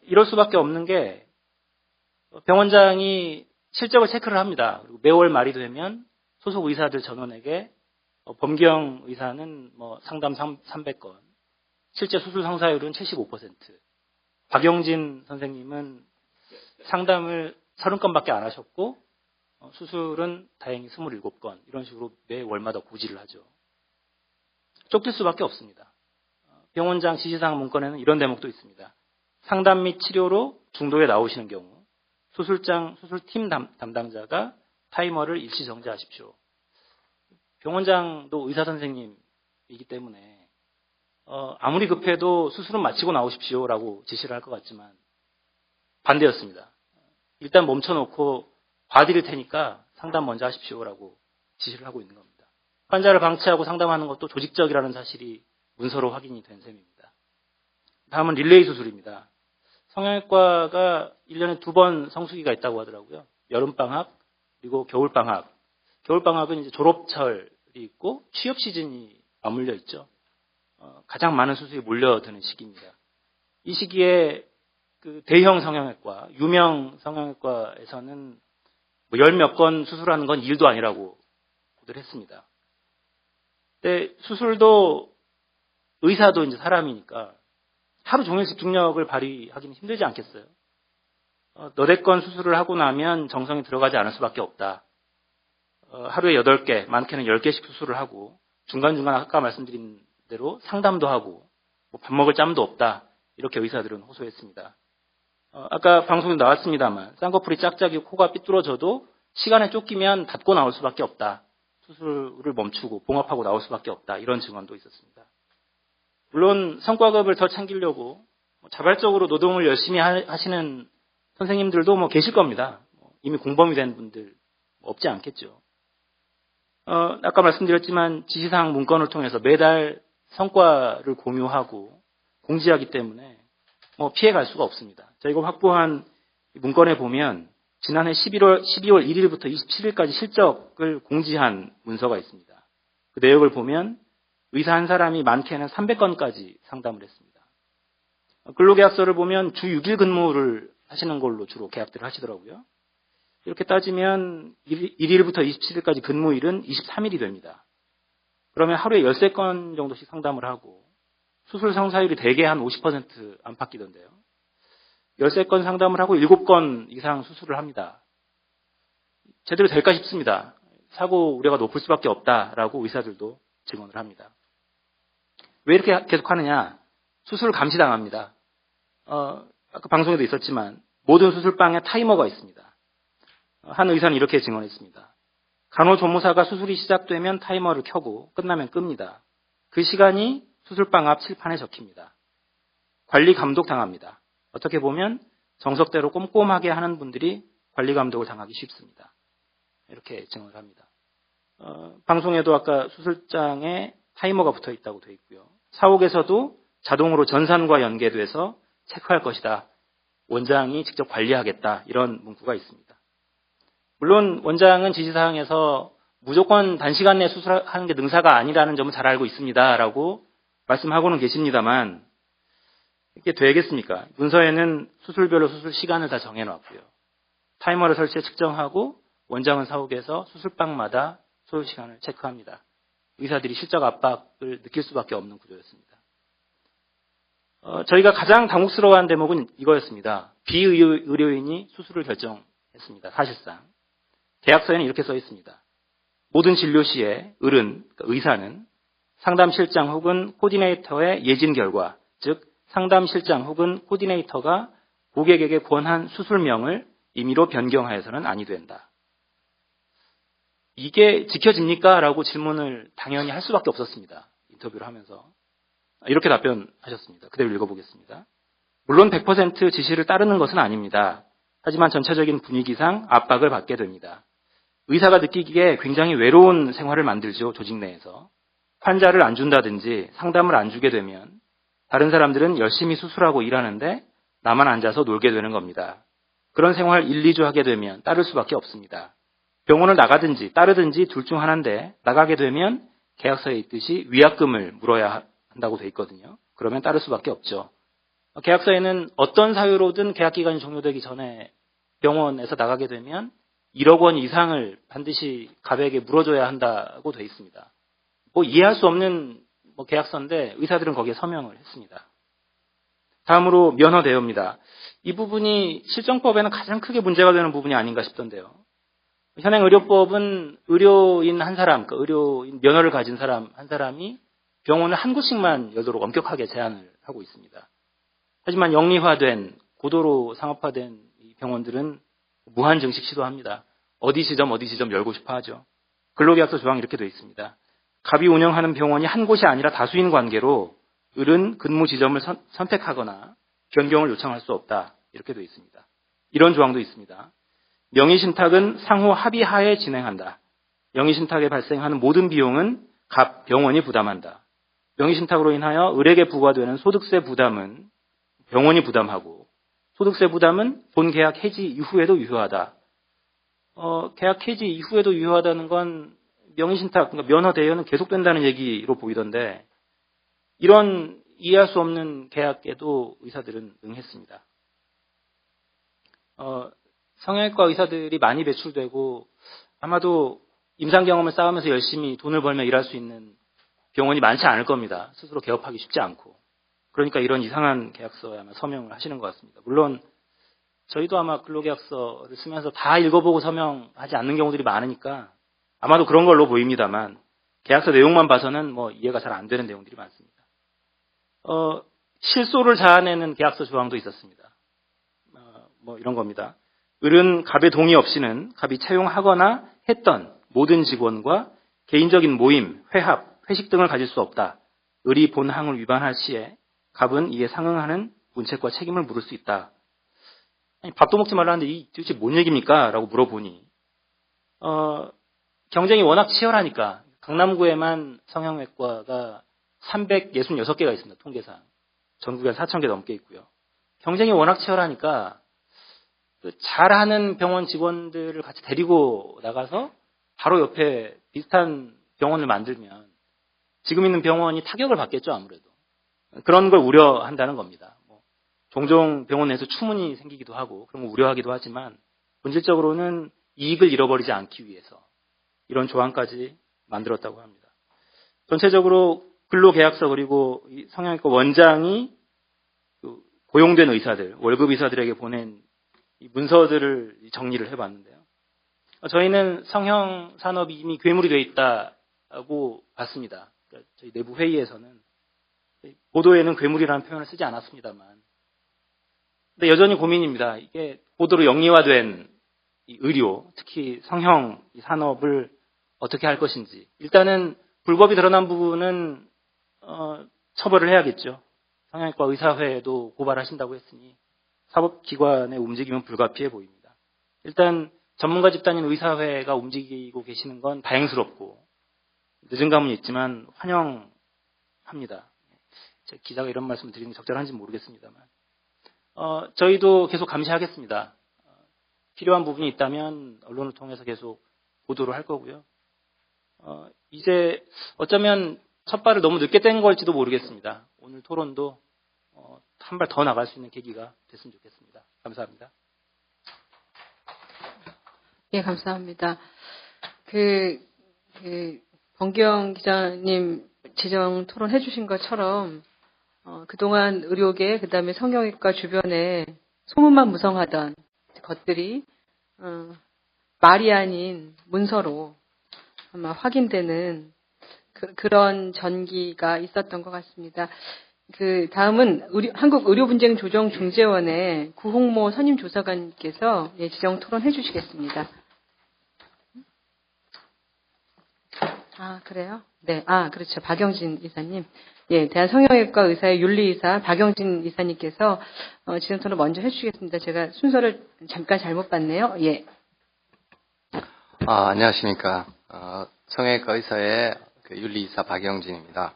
이럴 수밖에 없는 게 병원장이 실적을 체크를 합니다. 그리고 매월 말이 되면 소속 의사들 전원에게 범기영 의사는 상담 300건, 실제 수술 성사율은 75%, 박영진 선생님은 상담을 30건밖에 안 하셨고 수술은 다행히 27건, 이런 식으로 매 월마다 고지를 하죠. 쫓길 수밖에 없습니다. 병원장 지시사항 문건에는 이런 대목도 있습니다. 상담 및 치료로 중도에 나오시는 경우 수술팀 담당자가 타이머를 일시 정지하십시오. 병원장도 의사 선생님이기 때문에 아무리 급해도 수술은 마치고 나오십시오라고 지시를 할 것 같지만 반대였습니다. 일단 멈춰놓고 봐드릴 테니까 상담 먼저 하십시오라고 지시를 하고 있는 겁니다. 환자를 방치하고 상담하는 것도 조직적이라는 사실이 문서로 확인이 된 셈입니다. 다음은 릴레이 수술입니다. 성형외과가 1년에 2번 성수기가 있다고 하더라고요. 여름방학 그리고 겨울방학. 겨울방학은 이제 졸업철이 있고 취업 시즌이 맞물려 있죠. 가장 많은 수술이 몰려드는 시기입니다. 이 시기에 그 대형 성형외과, 유명 성형외과에서는 뭐 열 몇 건 수술하는 건 일도 아니라고 보도를 했습니다. 근데 수술도 의사도 이제 사람이니까 하루 종일 집중력을 발휘하기는 힘들지 않겠어요? 너댓 건 수술을 하고 나면 정성이 들어가지 않을 수밖에 없다. 하루에 8개, 많게는 10개씩 수술을 하고 중간중간 아까 말씀드린 대로 상담도 하고 뭐 밥 먹을 짬도 없다. 이렇게 의사들은 호소했습니다. 아까 방송에 나왔습니다만 쌍꺼풀이 짝짝이 코가 삐뚤어져도 시간에 쫓기면 닫고 나올 수밖에 없다. 수술을 멈추고 봉합하고 나올 수밖에 없다. 이런 증언도 있었습니다. 물론 성과급을 더 챙기려고 자발적으로 노동을 열심히 하시는 선생님들도 뭐 계실 겁니다. 이미 공범이 된 분들 없지 않겠죠. 아까 말씀드렸지만 지시사항 문건을 통해서 매달 성과를 공유하고 공지하기 때문에 뭐 피해갈 수가 없습니다. 저희가 확보한 문건에 보면 지난해 12월 1일부터 27일까지 실적을 공지한 문서가 있습니다. 그 내용을 보면 의사 한 사람이 많게는 300건까지 상담을 했습니다. 근로계약서를 보면 주 6일 근무를 하시는 걸로 주로 계약들을 하시더라고요. 이렇게 따지면 1일부터 27일까지 근무일은 23일이 됩니다. 그러면 하루에 13건 정도씩 상담을 하고 수술 성사율이 대개 한 50% 안팎이던데요. 13건 상담을 하고 7건 이상 수술을 합니다. 제대로 될까 싶습니다. 사고 우려가 높을 수밖에 없다라고 의사들도 증언을 합니다. 왜 이렇게 계속하느냐? 수술 감시당합니다. 아까 방송에도 있었지만 모든 수술방에 타이머가 있습니다. 한 의사는 이렇게 증언했습니다. 간호조무사가 수술이 시작되면 타이머를 켜고 끝나면 끕니다. 그 시간이 수술방 앞 칠판에 적힙니다. 관리 감독 당합니다. 어떻게 보면 정석대로 꼼꼼하게 하는 분들이 관리 감독을 당하기 쉽습니다. 이렇게 증언을 합니다. 방송에도 아까 수술장에 타이머가 붙어 있다고 되어 있고요. 사옥에서도 자동으로 전산과 연계돼서 체크할 것이다. 원장이 직접 관리하겠다. 이런 문구가 있습니다. 물론 원장은 지시사항에서 무조건 단시간 내에 수술하는 게 능사가 아니라는 점을 잘 알고 있습니다. 라고 말씀하고는 계십니다만 이게 되겠습니까? 문서에는 수술별로 수술 시간을 다 정해놨고요. 타이머를 설치해 측정하고 원장은 사옥에서 수술방마다 소요 시간을 체크합니다. 의사들이 실적 압박을 느낄 수밖에 없는 구조였습니다. 저희가 가장 당혹스러워한 대목은 이거였습니다. 비의료인이 수술을 결정했습니다. 사실상. 계약서에는 이렇게 써 있습니다. 모든 진료 시에 의사는 상담실장 혹은 코디네이터의 예진 결과, 즉 상담실장 혹은 코디네이터가 고객에게 권한 수술명을 임의로 변경하여서는 아니 된다. 이게 지켜집니까? 라고 질문을 당연히 할 수밖에 없었습니다. 인터뷰를 하면서. 이렇게 답변하셨습니다. 그대로 읽어보겠습니다. 물론 100% 지시를 따르는 것은 아닙니다. 하지만 전체적인 분위기상 압박을 받게 됩니다. 의사가 느끼기에 굉장히 외로운 생활을 만들죠. 조직 내에서. 환자를 안 준다든지 상담을 안 주게 되면 다른 사람들은 열심히 수술하고 일하는데 나만 앉아서 놀게 되는 겁니다. 그런 생활 1, 2주 하게 되면 따를 수밖에 없습니다. 병원을 나가든지 따르든지 둘 중 하나인데 나가게 되면 계약서에 있듯이 위약금을 물어야 한다고 돼 있거든요. 그러면 따를 수밖에 없죠. 계약서에는 어떤 사유로든 계약기간이 종료되기 전에 병원에서 나가게 되면 1억 원 이상을 반드시 갑에게 물어줘야 한다고 돼 있습니다. 이해할 수 없는 계약서인데 의사들은 거기에 서명을 했습니다. 다음으로 면허 대여입니다. 이 부분이 실정법에는 가장 크게 문제가 되는 부분이 아닌가 싶던데요. 현행 의료법은 의료인 한 사람, 그러니까 의료인 면허를 가진 사람 한 사람이 병원을 한 곳씩만 열도록 엄격하게 제한을 하고 있습니다. 하지만 영리화된, 고도로 상업화된 이 병원들은 무한 증식 시도합니다. 어디 지점 열고 싶어 하죠. 근로계약서 조항이 이렇게 되어 있습니다. 갑이 운영하는 병원이 한 곳이 아니라 다수인 관계로 을은 근무 지점을 선택하거나 변경을 요청할 수 없다. 이렇게 되어 있습니다. 이런 조항도 있습니다. 명의신탁은 상호 합의하에 진행한다. 명의신탁에 발생하는 모든 비용은 갑 병원이 부담한다. 명의신탁으로 인하여 을에게 부과되는 소득세 부담은 병원이 부담하고 소득세 부담은 본 계약 해지 이후에도 유효하다. 계약 해지 이후에도 유효하다는 건 명의신탁, 그러니까 면허 대여는 계속된다는 얘기로 보이던데 이런 이해할 수 없는 계약에도 의사들은 응했습니다. 성형외과 의사들이 많이 배출되고 아마도 임상 경험을 쌓으면서 열심히 돈을 벌며 일할 수 있는 병원이 많지 않을 겁니다. 스스로 개업하기 쉽지 않고. 그러니까 이런 이상한 계약서에 아마 서명을 하시는 것 같습니다. 물론 저희도 아마 근로계약서를 쓰면서 다 읽어보고 서명하지 않는 경우들이 많으니까 아마도 그런 걸로 보입니다만 계약서 내용만 봐서는 뭐 이해가 잘 안 되는 내용들이 많습니다. 실소를 자아내는 계약서 조항도 있었습니다. 뭐 이런 겁니다. 을은 갑의 동의 없이는 갑이 채용하거나 했던 모든 직원과 개인적인 모임, 회합, 회식 등을 가질 수 없다. 을이 본 항을 위반할 시에 갑은 이에 상응하는 문책과 책임을 물을 수 있다. 아니, 밥도 먹지 말라는데 이 도대체 뭔 얘기입니까? 라고 물어보니 경쟁이 워낙 치열하니까 강남구에만 성형외과가 366개가 있습니다. 통계상. 전국에 4,000개 넘게 있고요. 경쟁이 워낙 치열하니까 잘하는 병원 직원들을 같이 데리고 나가서 바로 옆에 비슷한 병원을 만들면 지금 있는 병원이 타격을 받겠죠, 아무래도. 그런 걸 우려한다는 겁니다. 종종 병원 내에서 추문이 생기기도 하고 그런 걸 우려하기도 하지만 본질적으로는 이익을 잃어버리지 않기 위해서 이런 조항까지 만들었다고 합니다. 전체적으로 근로계약서 그리고 이 성형외과 원장이 고용된 의사들, 월급 의사들에게 보낸 이 문서들을 정리를 해봤는데요. 저희는 성형 산업이 이미 괴물이 되어 있다고 봤습니다. 그러니까 저희 내부 회의에서는 보도에는 괴물이라는 표현을 쓰지 않았습니다만, 근데 여전히 고민입니다. 이게 보도로 영리화된 이 의료, 특히 성형 이 산업을 어떻게 할 것인지. 일단은 불법이 드러난 부분은 처벌을 해야겠죠. 성형외과 의사회도 고발하신다고 했으니 사법기관의 움직임은 불가피해 보입니다. 일단 전문가 집단인 의사회가 움직이고 계시는 건 다행스럽고 늦은 감은 있지만 환영합니다. 제 기자가 이런 말씀을 드리는 게 적절한지는 모르겠습니다만 저희도 계속 감시하겠습니다. 필요한 부분이 있다면 언론을 통해서 계속 보도를 할 거고요. 이제 어쩌면 첫 발을 너무 늦게 뗀 걸지도 모르겠습니다. 오늘 토론도 한 발 더 나갈 수 있는 계기가 됐으면 좋겠습니다. 감사합니다.
예, 감사합니다. 범경 기자님 지정 토론해 주신 것처럼 그동안 의료계, 그 다음에 성형외과 주변에 소문만 무성하던 것들이 말이 아닌 문서로 아마 확인되는 그런 전기가 있었던 것 같습니다. 다음은 한국의료분쟁조정중재원의 구홍모 선임조사관께서 지정 토론해 주시겠습니다. 아, 그래요? 네. 아, 그렇죠. 박영진 이사님. 예, 대한성형외과 의사의 윤리이사 박영진 이사님께서 지정 토론 먼저 해주시겠습니다. 제가 순서를 잠깐 잘못 봤네요. 예.
안녕하십니까. 성형외과 의사의 윤리이사 박영진입니다.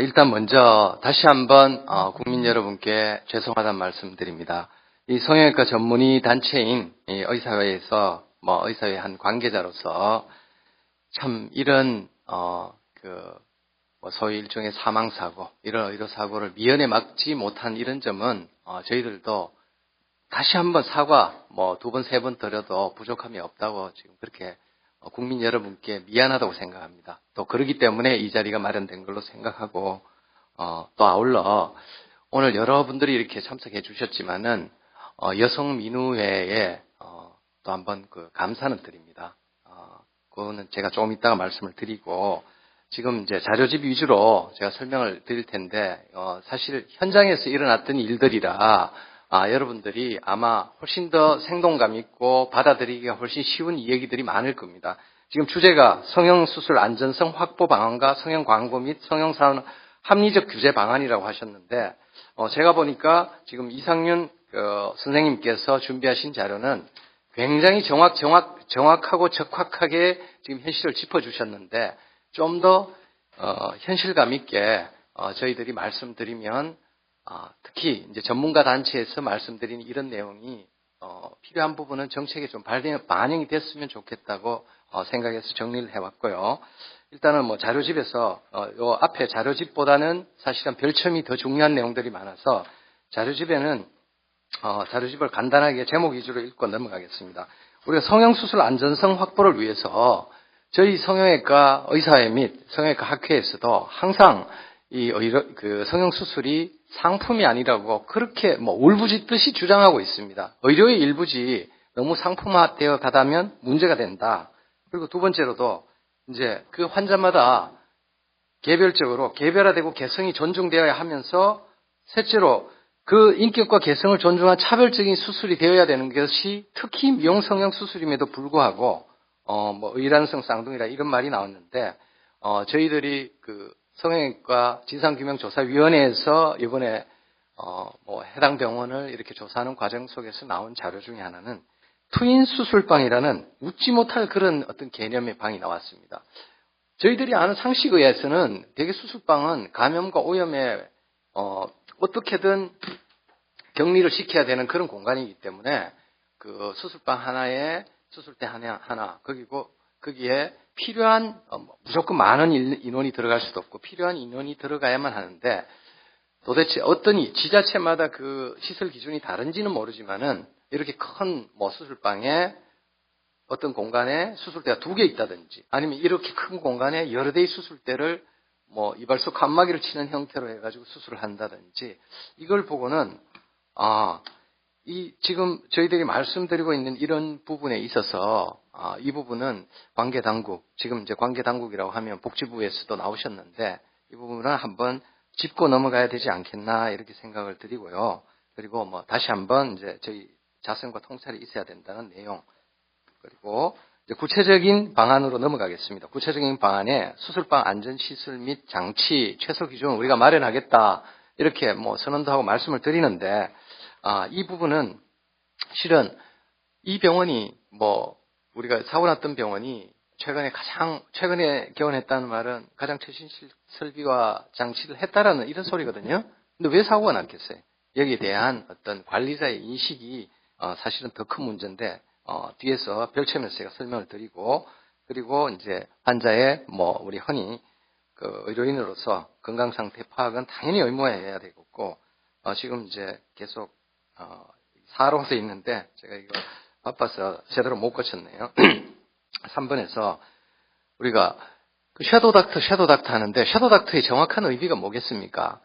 일단 먼저 다시 한번 국민 여러분께 죄송하다는 말씀드립니다. 이 성형외과 전문의 단체인 이 의사회에서 의사회 한 관계자로서 참 이런 소위 일종의 사망사고, 이런 의료사고를 미연에 막지 못한 이런 점은 저희들도 다시 한번 사과 두 번, 세 번 드려도 부족함이 없다고 지금 그렇게 국민 여러분께 미안하다고 생각합니다. 또 그러기 때문에 이 자리가 마련된 걸로 생각하고 또 아울러 오늘 여러분들이 이렇게 참석해 주셨지만은 여성민우회에 또 한번 감사는 드립니다. 그거는 제가 조금 이따가 말씀을 드리고 지금 이제 자료집 위주로 제가 설명을 드릴 텐데 사실 현장에서 일어났던 일들이라 여러분들이 아마 훨씬 더 생동감 있고 받아들이기가 훨씬 쉬운 이야기들이 많을 겁니다. 지금 주제가 성형수술 안전성 확보 방안과 성형광고 및 성형산업 합리적 규제 방안이라고 하셨는데 제가 보니까 지금 이상윤 선생님께서 준비하신 자료는 굉장히 정확하고 적확하게 지금 현실을 짚어주셨는데 좀 더 현실감 있게 저희들이 말씀드리면 특히 이제 전문가 단체에서 말씀드린 이런 내용이 필요한 부분은 정책에 좀 반영이 됐으면 좋겠다고 생각해서 정리를 해왔고요. 일단은 뭐 자료집에서 요 앞에 자료집보다는 사실은 별첨이 더 중요한 내용들이 많아서 자료집에는 자료집을 간단하게 제목 위주로 읽고 넘어가겠습니다. 우리가 성형수술 안전성 확보를 위해서 저희 성형외과 의사회 및 성형외과 학회에서도 항상 그 성형수술이 상품이 아니라고 그렇게 뭐 울부짖듯이 주장하고 있습니다. 의료의 일부지 너무 상품화되어 가다면 문제가 된다. 그리고 두 번째로도 이제 그 환자마다 개별적으로 개별화되고 개성이 존중되어야 하면서 셋째로 그 인격과 개성을 존중한 차별적인 수술이 되어야 되는 것이 특히 미용 성형 수술임에도 불구하고 뭐 의란성 쌍둥이라 이런 말이 나왔는데 저희들이 그 성형외과 진상규명조사위원회에서 이번에 뭐 해당 병원을 이렇게 조사하는 과정 속에서 나온 자료 중에 하나는 트윈 수술방이라는 웃지 못할 그런 어떤 개념의 방이 나왔습니다. 저희들이 아는 상식에 의해서는 대개 수술방은 감염과 오염에 어떻게든 격리를 시켜야 되는 그런 공간이기 때문에 그 수술방 하나에 수술대 하나 거기에 필요한 무조건 많은 인원이 들어갈 수도 없고 필요한 인원이 들어가야만 하는데 도대체 어떤 지자체마다 그 시설 기준이 다른지는 모르지만은 이렇게 큰 뭐 수술방에 어떤 공간에 수술대가 2개 있다든지 아니면 이렇게 큰 공간에 여러 대의 수술대를 뭐 이발소 칸막이를 치는 형태로 해가지고 수술을 한다든지 이걸 보고는 지금 저희들이 말씀드리고 있는 이런 부분에 있어서 이 부분은 관계당국, 지금 이제 관계당국이라고 하면 복지부에서도 나오셨는데 이 부분은 한번 짚고 넘어가야 되지 않겠나 이렇게 생각을 드리고요. 그리고 뭐 다시 한번 이제 저희 자성과 통찰이 있어야 된다는 내용. 그리고 이제 구체적인 방안으로 넘어가겠습니다. 구체적인 방안에 수술방 안전시설 및 장치 최소 기준을 우리가 마련하겠다 이렇게 뭐 선언도 하고 말씀을 드리는데 이 부분은 실은 이 병원이 뭐 우리가 사고 났던 병원이 최근에 개원했다는 말은 가장 최신 설비와 장치를 했다라는 이런 소리거든요. 근데 왜 사고가 났겠어요? 여기에 대한 어떤 관리자의 인식이 사실은 더 큰 문제인데 뒤에서 별채면서 제가 설명을 드리고 그리고 이제 환자의 뭐 우리 흔히 그 의료인으로서 건강 상태 파악은 당연히 의무화해야 되겠고 지금 이제 계속 사로서 있는데 제가 이거 바빠서 제대로 못 고쳤네요. 3번에서 우리가 그 섀도우 닥터 하는데 섀도우 닥터의 정확한 의미가 뭐겠습니까?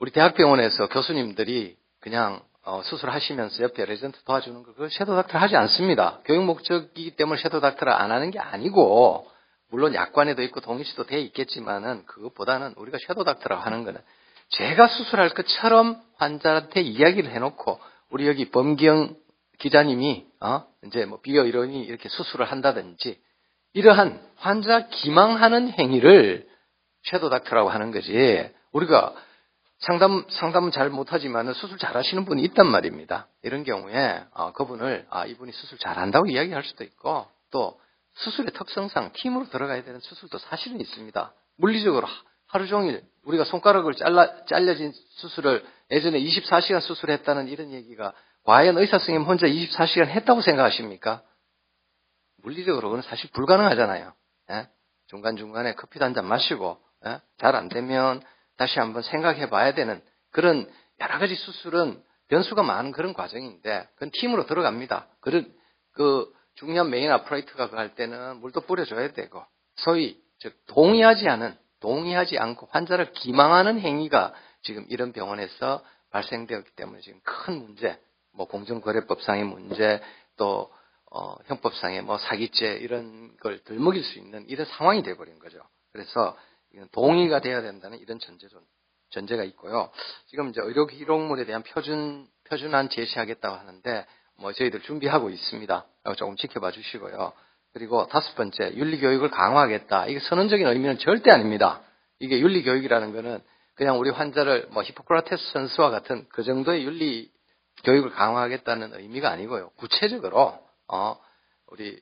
우리 대학병원에서 교수님들이 그냥 수술하시면서 옆에 레지던트 도와주는 거 그걸 섀도우 닥터를 하지 않습니다. 교육 목적이기 때문에 섀도우 닥터를 안 하는 게 아니고 물론 약관에도 있고 동의시도 돼 있겠지만은 그것보다는 우리가 섀도우 닥터라고 하는 거는 제가 수술할 것처럼 환자한테 이야기를 해놓고 우리 여기 범기영 기자님이 이제 뭐 비교 의료인이 이렇게 수술을 한다든지 이러한 환자 기망하는 행위를 섀도우 닥터라고 하는 거지. 우리가 상담은 잘 못하지만 수술 잘하시는 분이 있단 말입니다. 이런 경우에 그분을 이분이 수술 잘한다고 이야기할 수도 있고 또 수술의 특성상 팀으로 들어가야 되는 수술도 사실은 있습니다. 물리적으로 하루 종일 우리가 손가락을 잘려진 수술을 예전에 24시간 수술했다는 이런 얘기가 과연 의사 선생님 혼자 24시간 했다고 생각하십니까? 물리적으로 그건 사실 불가능하잖아요. 예? 중간중간에 커피도 한잔 마시고 잘 안 되면 다시 한번 생각해 봐야 되는 그런 여러 가지 수술은 변수가 많은 그런 과정인데 그건 팀으로 들어갑니다. 그 중요한 메인 아프라이트가 할 때는 물도 뿌려줘야 되고 소위 즉 동의하지 않고 환자를 기망하는 행위가 지금 이런 병원에서 발생되었기 때문에 지금 큰 문제, 뭐 공정거래법상의 문제, 또 형법상의 뭐 사기죄 이런 걸 들먹일 수 있는 이런 상황이 되어버린 거죠. 그래서 이건 동의가 돼야 된다는 이런 전제가 있고요. 지금 이제 의료 기록물에 대한 표준안 제시하겠다고 하는데 뭐 저희들 준비하고 있습니다. 조금 지켜봐 주시고요. 그리고 5번째, 윤리교육을 강화하겠다. 이게 선언적인 의미는 절대 아닙니다. 이게 윤리교육이라는 거는 그냥 우리 환자를 뭐 히포크라테스 선수와 같은 그 정도의 윤리 교육을 강화하겠다는 의미가 아니고요. 구체적으로 우리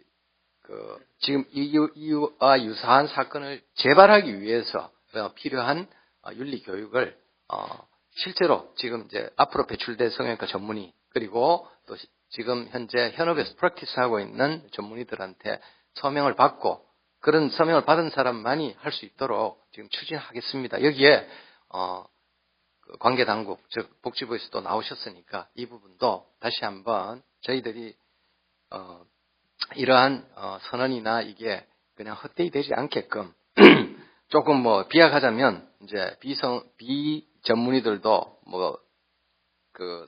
지금 이와 유사한 사건을 재발하기 위해서 필요한 윤리 교육을 실제로 지금 이제 앞으로 배출될 성형외과 전문의 그리고 또 지금 현재 현업에서 프랙티스하고 있는 전문의들한테 서명을 받고 그런 서명을 받은 사람만이 할 수 있도록 지금 추진하겠습니다. 여기에 그 관계 당국 즉 복지부에서 또 나오셨으니까 이 부분도 다시 한번 저희들이 이러한 선언이나 이게 그냥 헛되이 되지 않게끔 조금 뭐 비약하자면 이제 비전문의들도 뭐 그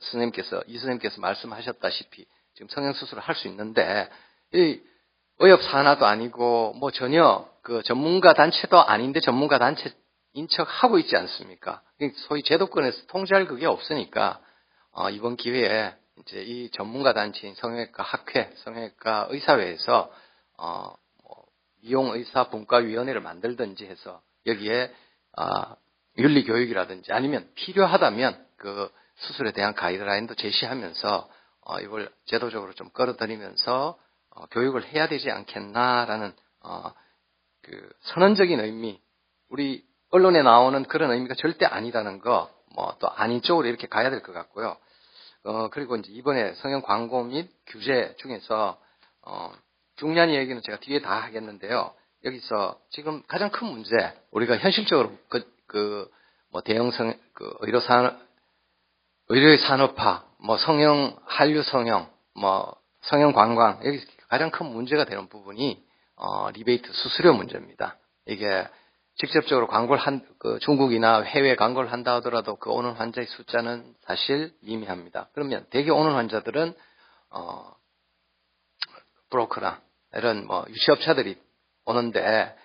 이 선생님께서 말씀하셨다시피 지금 성형수술을 할 수 있는데 이 의협 산하도 아니고 뭐 전혀 그 전문가 단체도 아닌데 전문가 단체인 척 하고 있지 않습니까? 소위 제도권에서 통제할 그게 없으니까 이번 기회에 이제 이 전문가 단체인 성형외과 학회, 성형외과 의사회에서 미용의사분과위원회를 만들든지 해서 여기에 윤리교육이라든지 아니면 필요하다면 그 수술에 대한 가이드라인도 제시하면서 이걸 제도적으로 좀 끌어들이면서 교육을 해야 되지 않겠나라는 그 선언적인 의미, 우리 언론에 나오는 그런 의미가 절대 아니라는 거, 뭐 또 아닌 쪽으로 이렇게 가야 될 것 같고요. 그리고 이제 이번에 성형 광고 및 규제 중에서 중요한 얘기는 제가 뒤에 다 하겠는데요. 여기서 지금 가장 큰 문제, 우리가 현실적으로 뭐 대형 의료의 산업화, 뭐 성형, 한류 성형, 뭐 성형 관광, 여기 가장 큰 문제가 되는 부분이 리베이트 수수료 문제입니다. 이게 직접적으로 광고를 중국이나 해외 광고를 한다 하더라도 그 오는 환자의 숫자는 사실 미미합니다. 그러면 대개 오는 환자들은 브로커나 이런 뭐 유치업자들이 오는데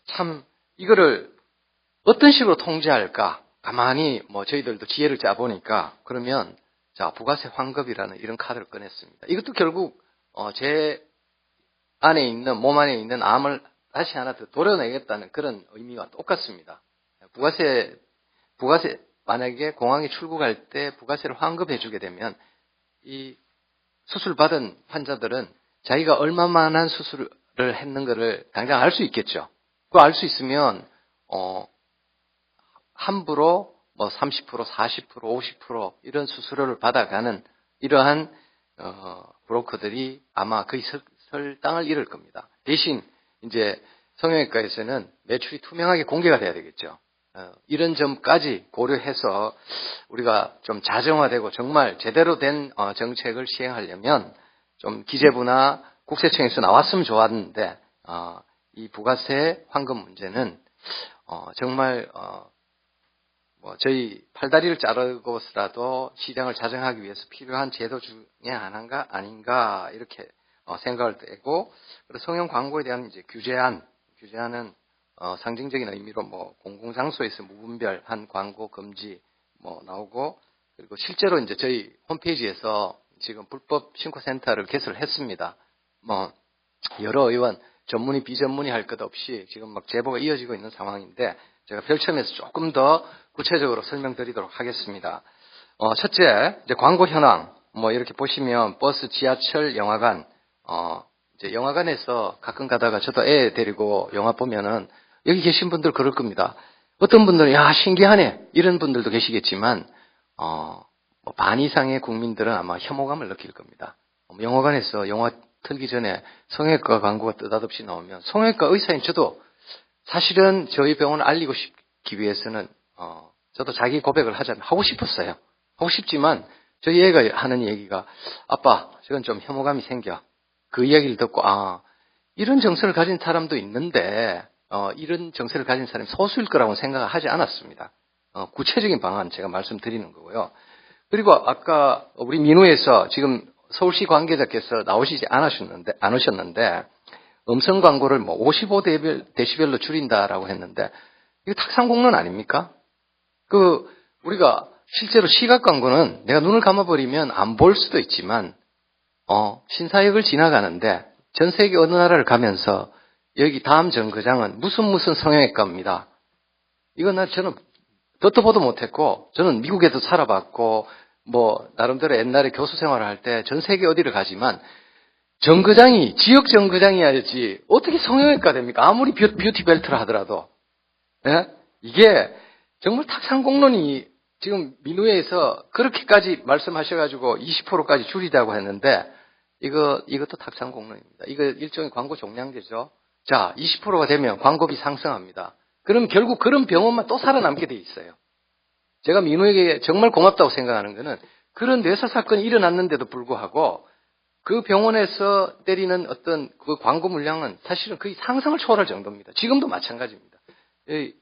참 이거를 어떤 식으로 통제할까? 가만히 뭐 저희들도 지혜를 짜보니까 그러면 자 부가세 환급이라는 이런 카드를 꺼냈습니다. 이것도 결국 제 안에 있는 몸 안에 있는 암을 다시 하나 더 도려내겠다는 그런 의미와 똑같습니다. 부가세 만약에 공항에 출국할 때 부가세를 환급해주게 되면 이 수술 받은 환자들은 자기가 얼마만한 수술을 했는 거를 당장 알 수 있겠죠. 그거 알 수 있으면 함부로 뭐 30%, 40%, 50% 이런 수수료를 받아가는 이러한 브로커들이 아마 거의 설당을 잃을 겁니다. 대신 이제 성형외과에서는 매출이 투명하게 공개가 돼야 되겠죠. 이런 점까지 고려해서 우리가 좀 자정화되고 정말 제대로 된 정책을 시행하려면 좀 기재부나 국세청에서 나왔으면 좋았는데 이 부가세 환급 문제는 정말 뭐 저희 팔다리를 자르고서라도 시장을 자정하기 위해서 필요한 제도 중에 하나가 아닌가 이렇게 생각을 되고, 그리고 성형 광고에 대한 이제 규제안은 상징적인 의미로 뭐 공공장소에서 무분별한 광고 금지 뭐 나오고, 그리고 실제로 이제 저희 홈페이지에서 지금 불법 신고센터를 개설을 했습니다. 뭐 여러 의원 전문의 비전문의 할 것 없이 지금 막 제보가 이어지고 있는 상황인데 제가 별첨에서 조금 더 구체적으로 설명드리도록 하겠습니다. 첫째, 이제 광고 현황. 뭐 이렇게 보시면 버스, 지하철, 영화관. 이제 영화관에서 가끔 가다가 저도 애 데리고 영화 보면은 여기 계신 분들 그럴 겁니다. 어떤 분들은 야 신기하네 이런 분들도 계시겠지만 뭐 반 이상의 국민들은 아마 혐오감을 느낄 겁니다. 영화관에서 영화 틀기 전에 성형외과 광고가 느닷없이 나오면 성형외과 의사인 저도 사실은 저희 병원을 알리고 싶기 위해서는 저도 자기 고백을 하자면 하고 싶었어요. 하고 싶지만 저희 애가 하는 얘기가 아빠 저건 좀 혐오감이 생겨. 그 이야기를 듣고 이런 정서를 가진 사람도 있는데 이런 정서를 가진 사람이 소수일 거라고 생각을 하지 않았습니다. 구체적인 방안 제가 말씀드리는 거고요. 그리고 아까 우리 민우에서 지금 서울시 관계자께서 나오시지 않으셨는데 음성 광고를 뭐 55데시벨로 줄인다라고 했는데 이거 탁상공론 아닙니까? 우리가 실제로 시각 광고는 내가 눈을 감아버리면 안 볼 수도 있지만 신사역을 지나가는데 전 세계 어느 나라를 가면서 여기 다음 정거장은 무슨 성형외과입니다. 이건 저는 듣도 보도 못했고 저는 미국에도 살아봤고 뭐 나름대로 옛날에 교수 생활을 할 때 전 세계 어디를 가지만 정거장이 지역 정거장이야지 어떻게 성형외과 됩니까? 아무리 뷰티 벨트를 하더라도. 예? 이게 정말 탁상공론이 지금 민의회에서 그렇게까지 말씀하셔가지고 20%까지 줄이자고 했는데 이것도 탁상 공론입니다. 이거 일종의 광고 종량제죠. 자, 20%가 되면 광고비 상승합니다. 그럼 결국 그런 병원만 또 살아남게 돼 있어요. 제가 민의회에 정말 고맙다고 생각하는 거는 그런 뇌사 사건이 일어났는데도 불구하고 그 병원에서 때리는 어떤 그 광고 물량은 사실은 거의 상상을 초월할 정도입니다. 지금도 마찬가지입니다.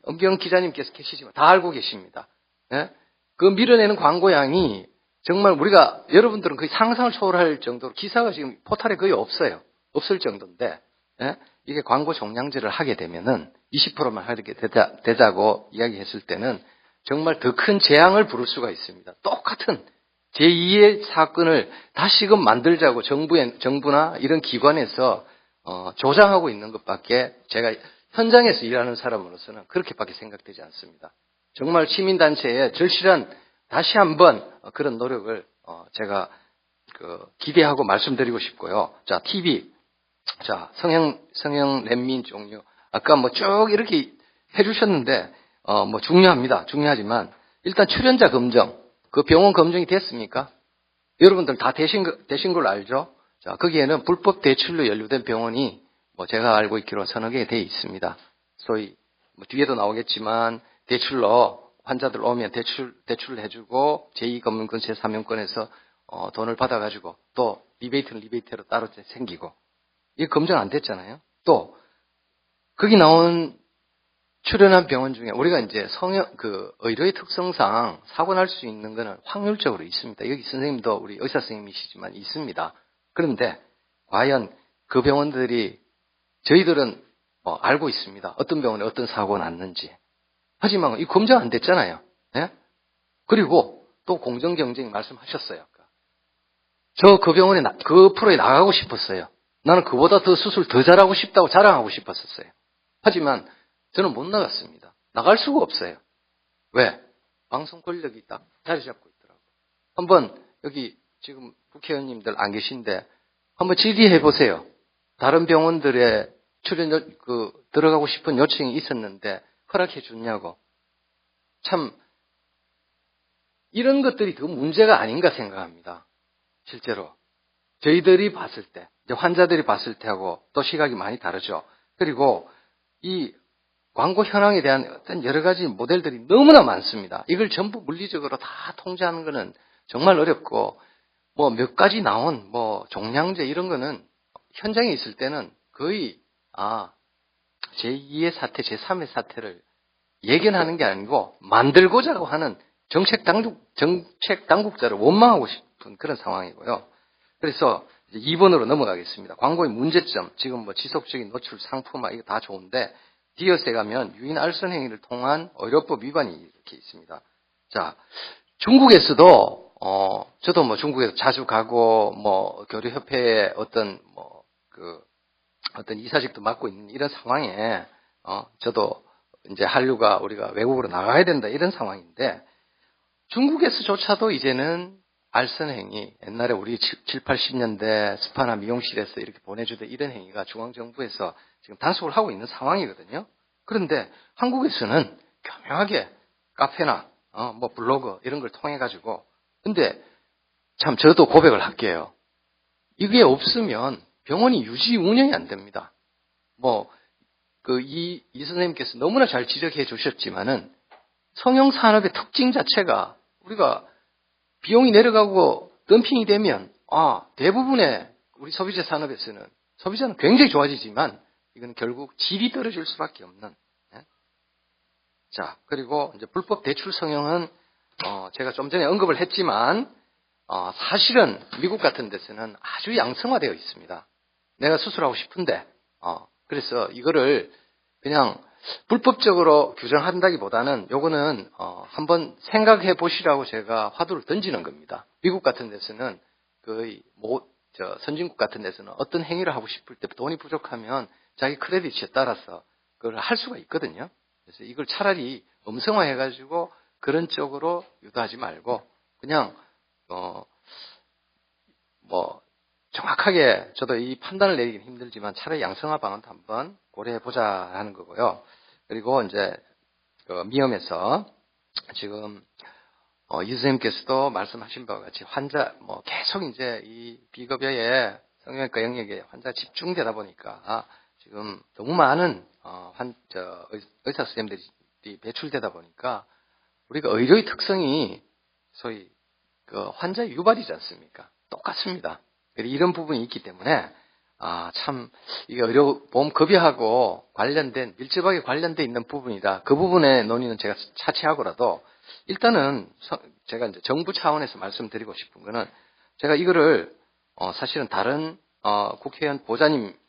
엄경 기자님께서 계시지만 다 알고 계십니다. 예? 그 밀어내는 광고량이 정말 우리가 여러분들은 거의 상상을 초월할 정도로 기사가 지금 포털에 거의 없어요. 없을 정도인데 예? 이게 광고 종량제를 하게 되면은 20%만 하게 되자고 이야기했을 때는 정말 더 큰 재앙을 부를 수가 있습니다. 똑같은 제2의 사건을 다시금 만들자고 정부나 이런 기관에서 조장하고 있는 것밖에 제가 현장에서 일하는 사람으로서는 그렇게밖에 생각되지 않습니다. 정말 시민단체의 절실한 다시 한번 그런 노력을 제가 기대하고 말씀드리고 싶고요. 자, TV. 자, 성형 랜민 종류. 아까 뭐 쭉 이렇게 해주셨는데, 뭐 중요합니다. 중요하지만, 일단 출연자 검정. 그 병원 검증이 됐습니까? 여러분들 다 되신 걸로 알죠? 자, 거기에는 불법 대출로 연루된 병원이 뭐 제가 알고 있기로 서너 개 돼 있습니다. 소위, 뭐 뒤에도 나오겠지만, 대출로 환자들 오면 대출을 해주고, 제2검문권, 제3연권에서 돈을 받아가지고, 또 리베이트는 리베이트로 따로 생기고, 이게 검증 안 됐잖아요. 또 거기 나온 출연한 병원 중에 우리가 이제 의료의 특성상 사고 날 수 있는 거는 확률적으로 있습니다. 여기 선생님도 우리 의사 선생님이시지만 있습니다. 그런데 과연 그 병원들이 저희들은 알고 있습니다. 어떤 병원에 어떤 사고가 났는지. 하지만 이 검증 안 됐잖아요. 예? 그리고 또 공정 경쟁 말씀하셨어요. 저 그 병원에 그 프로에 나가고 싶었어요. 나는 그보다 더 수술 더 잘하고 싶다고 자랑하고 싶었었어요. 하지만 저는 못 나갔습니다. 나갈 수가 없어요. 왜? 방송 권력이 딱 자리 잡고 있더라고요. 한번 여기 지금 국회의원님들 안 계신데 한번 질의해 보세요. 다른 병원들의 출연 들어가고 싶은 요청이 있었는데 허락해 줬냐고. 참 이런 것들이 더 문제가 아닌가 생각합니다. 실제로 저희들이 봤을 때, 이제 환자들이 봤을 때하고 또 시각이 많이 다르죠. 그리고 이 광고 현황에 대한 어떤 여러 가지 모델들이 너무나 많습니다. 이걸 전부 물리적으로 다 통제하는 거는 정말 어렵고, 뭐 몇 가지 나온 뭐 종량제 이런 거는 현장에 있을 때는 거의 제2의 사태, 제3의 사태를 예견하는 게 아니고 만들고자 하는 정책 당국자를 원망하고 싶은 그런 상황이고요. 그래서 이제 2번으로 넘어가겠습니다. 광고의 문제점, 지금 뭐 지속적인 노출, 상품화 이거 다 좋은데 디어스에 가면 유인 알선 행위를 통한 의료법 위반이 이렇게 있습니다. 자, 중국에서도 저도 뭐 중국에서 자주 가고 뭐 교류협회의 어떤 이사직도 맡고 있는 이런 상황에 저도 이제 한류가 우리가 외국으로 나가야 된다 이런 상황인데 중국에서조차도 이제는 알선 행위, 옛날에 우리 7, 80년대 스파나 미용실에서 이렇게 보내주던 이런 행위가 중앙정부에서 지금 단속을 하고 있는 상황이거든요. 그런데 한국에서는 교묘하게 카페나 뭐 블로그 이런 걸 통해 가지고 근데 참 저도 고백을 할게요. 이게 없으면 병원이 유지 운영이 안 됩니다. 뭐 이 선생님께서 너무나 잘 지적해 주셨지만은 성형 산업의 특징 자체가 우리가 비용이 내려가고 덤핑이 되면 대부분의 우리 소비자 산업에서는 소비자는 굉장히 좋아지지만 이건 결국 질이 떨어질 수밖에 없는. 자, 그리고 이제 불법 대출 성형은 제가 좀 전에 언급을 했지만 사실은 미국 같은 데서는 아주 양성화되어 있습니다. 내가 수술하고 싶은데 그래서 이거를 그냥 불법적으로 규정한다기보다는 요거는 한번 생각해 보시라고 제가 화두를 던지는 겁니다. 미국 같은 데서는 거의 선진국 같은 데서는 어떤 행위를 하고 싶을 때 돈이 부족하면 자기 크레딧에 따라서 그걸 할 수가 있거든요. 그래서 이걸 차라리 음성화해 가지고 그런 쪽으로 유도하지 말고 그냥 정확하게 저도 이 판단을 내리긴 힘들지만 차라리 양성화 방안도 한번 고려해 보자 하는 거고요. 그리고 이제 미엄에서 지금 이 선생님께서도 말씀하신 바와 같이 환자, 계속 이제 이 비급여의 성형외과 영역에 환자 집중되다 보니까 지금 너무 많은 의사 선생님들이 배출되다 보니까 우리가 의료의 특성이 소위 그 환자 유발이지 않습니까? 똑같습니다. 이런 부분이 있기 때문에 참 이게 의료보험 급여하고 밀접하게 관련돼 있는 부분이다. 그 부분의 논의는 제가 차치하고라도 일단은 제가 이제 정부 차원에서 말씀드리고 싶은 거는 제가 이거를 사실은 다른 국회의원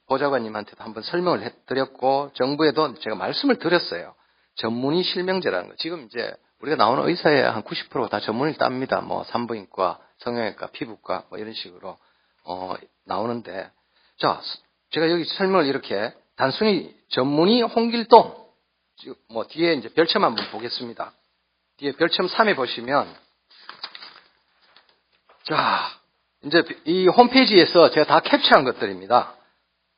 보좌관님한테도 한번 설명을 해드렸고 정부에도 제가 말씀을 드렸어요. 전문의 실명제라는 거. 지금 이제 우리가 나오는 의사의 한 90%가 다 전문의를 땁니다. 산부인과, 성형외과, 피부과 이런 식으로 나오는데 자, 제가 여기 설명을 이렇게 단순히 전문의 홍길동 뒤에 이제 별첨 한번 보겠습니다. 뒤에 별첨 3에 보시면 자, 이제 이 홈페이지에서 제가 다 캡처한 것들입니다.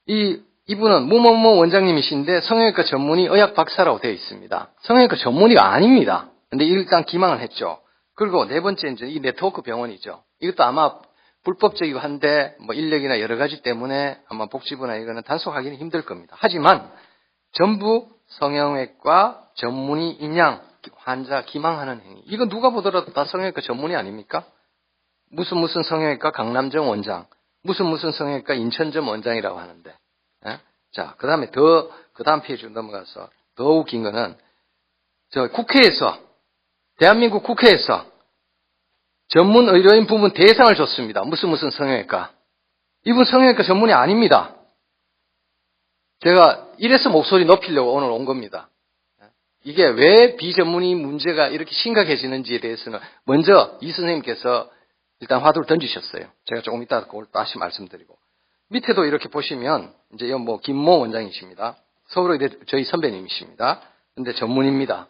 이분은 뭐뭐뭐 원장님이신데 성형외과 전문의 의학 박사라고 되어 있습니다. 성형외과 전문의가 아닙니다. 근데 일단 기망을 했죠. 그리고 네 번째 이제 이 네트워크 병원이죠. 이것도 아마 불법적이고 한데 인력이나 여러 가지 때문에 아마 복지부나 이거는 단속하기는 힘들 겁니다. 하지만 전부 성형외과 전문의 인양 환자 기망하는 행위. 이거 누가 보더라도 다 성형외과 전문의 아닙니까? 무슨 성형외과 강남점 원장, 무슨 성형외과 인천점 원장이라고 하는데. 예? 자, 그 다음 페이지로 넘어가서 더 웃긴 거는 대한민국 국회에서 전문 의료인 부문 대상을 줬습니다. 무슨 성형외과. 이분 성형외과 전문의 아닙니다. 제가 이래서 목소리 높이려고 오늘 온 겁니다. 이게 왜 비전문의 문제가 이렇게 심각해지는지에 대해서는 먼저 이 선생님께서 일단 화두를 던지셨어요. 제가 조금 이따 그걸 다시 말씀드리고. 밑에도 이렇게 보시면 이제 김모 원장이십니다. 서울의대 저희 선배님이십니다. 근데 전문입니다.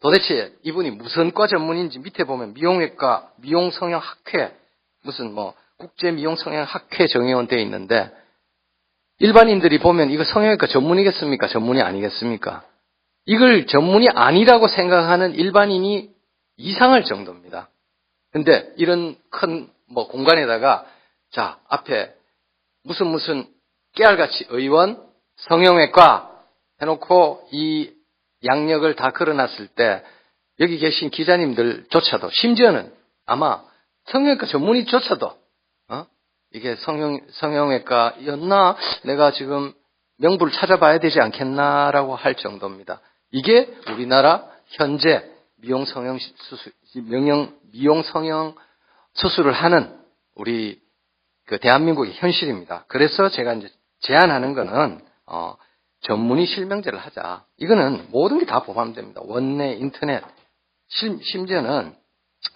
도대체 이분이 무슨 과 전문인지 밑에 보면 미용외과, 미용성형학회, 국제미용성형학회 정회원 되어 있는데 일반인들이 보면 이거 성형외과 전문이겠습니까? 전문이 아니겠습니까? 이걸 전문이 아니라고 생각하는 일반인이 이상할 정도입니다. 근데 이런 큰 공간에다가 자, 앞에 무슨 깨알같이 의원, 성형외과 해놓고 이 양력을 다 걸어놨을 때 여기 계신 기자님들조차도 심지어는 아마 성형외과 전문의조차도 이게 성형외과였나? 내가 지금 명부를 찾아봐야 되지 않겠나라고 할 정도입니다. 이게 우리나라 현재 미용성형 수술을 하는 우리 그 대한민국의 현실입니다. 그래서 제가 이제 제안하는 거는 전문의 실명제를 하자. 이거는 모든 게 다 포함됩니다. 원내, 인터넷, 심지어는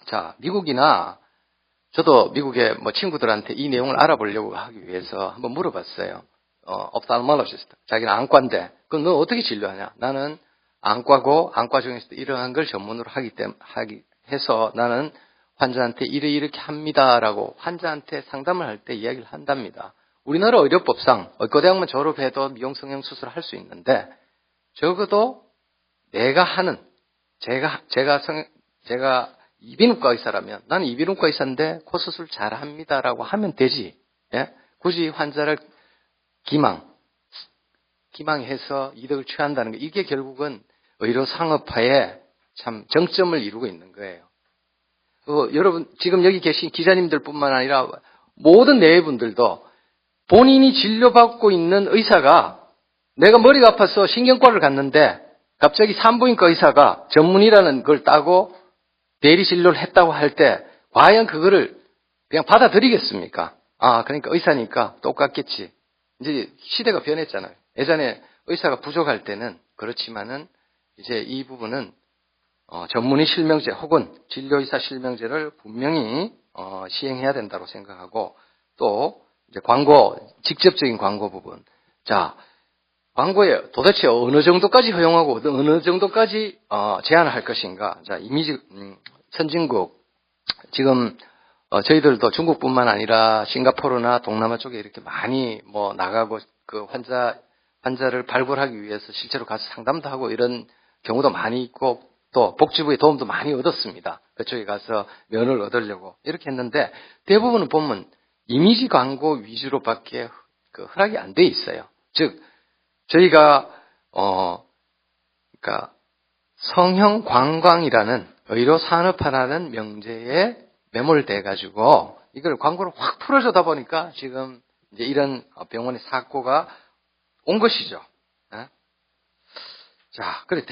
자 미국이나 저도 미국의 친구들한테 이 내용을 알아보려고 하기 위해서 한번 물어봤어요. ophthalmologist. 자기는 안과인데 그럼 너 어떻게 진료하냐? 나는 안과고 안과 중에서도 이러한 걸 전문으로 해서 나는 환자한테 이렇게 합니다라고 환자한테 상담을 할 때 이야기를 한답니다. 우리나라 의료법상 의과대학만 졸업해도 미용성형 수술을 할 수 있는데 적어도 제가 이비인후과 의사라면 나는 이비인후과 의사인데 코 수술 잘 합니다라고 하면 되지. 예? 굳이 환자를 기망해서 이득을 취한다는 게 이게 결국은 의료 상업화에 참 정점을 이루고 있는 거예요. 여러분 지금 여기 계신 기자님들뿐만 아니라 모든 내외분들도 본인이 진료받고 있는 의사가 내가 머리가 아파서 신경과를 갔는데 갑자기 산부인과 의사가 전문의라는 걸 따고 대리 진료를 했다고 할 때 과연 그거를 그냥 받아들이겠습니까? 그러니까 의사니까 똑같겠지. 이제 시대가 변했잖아요. 예전에 의사가 부족할 때는 그렇지만은 이제 이 부분은 전문의 실명제 혹은 진료의사 실명제를 분명히 시행해야 된다고 생각하고 또 이제 직접적인 광고 부분. 자, 광고에 도대체 어느 정도까지 허용하고 어느 정도까지 제한을 할 것인가. 자, 이미지 선진국 지금 저희들도 중국뿐만 아니라 싱가포르나 동남아 쪽에 이렇게 많이 나가고 그 환자를 발굴하기 위해서 실제로 가서 상담도 하고 이런 경우도 많이 있고 또 복지부의 도움도 많이 얻었습니다. 그쪽에 가서 면을 얻으려고 이렇게 했는데 대부분은 보면 이미지 광고 위주로밖에 허락이 안 돼 있어요. 즉 저희가 그러니까 성형 관광이라는 의료 산업화라는 명제에 매몰돼 가지고 이걸 광고를 확 풀어주다 보니까 지금 이제 이런 병원의 사고가 온 것이죠. 자, 그래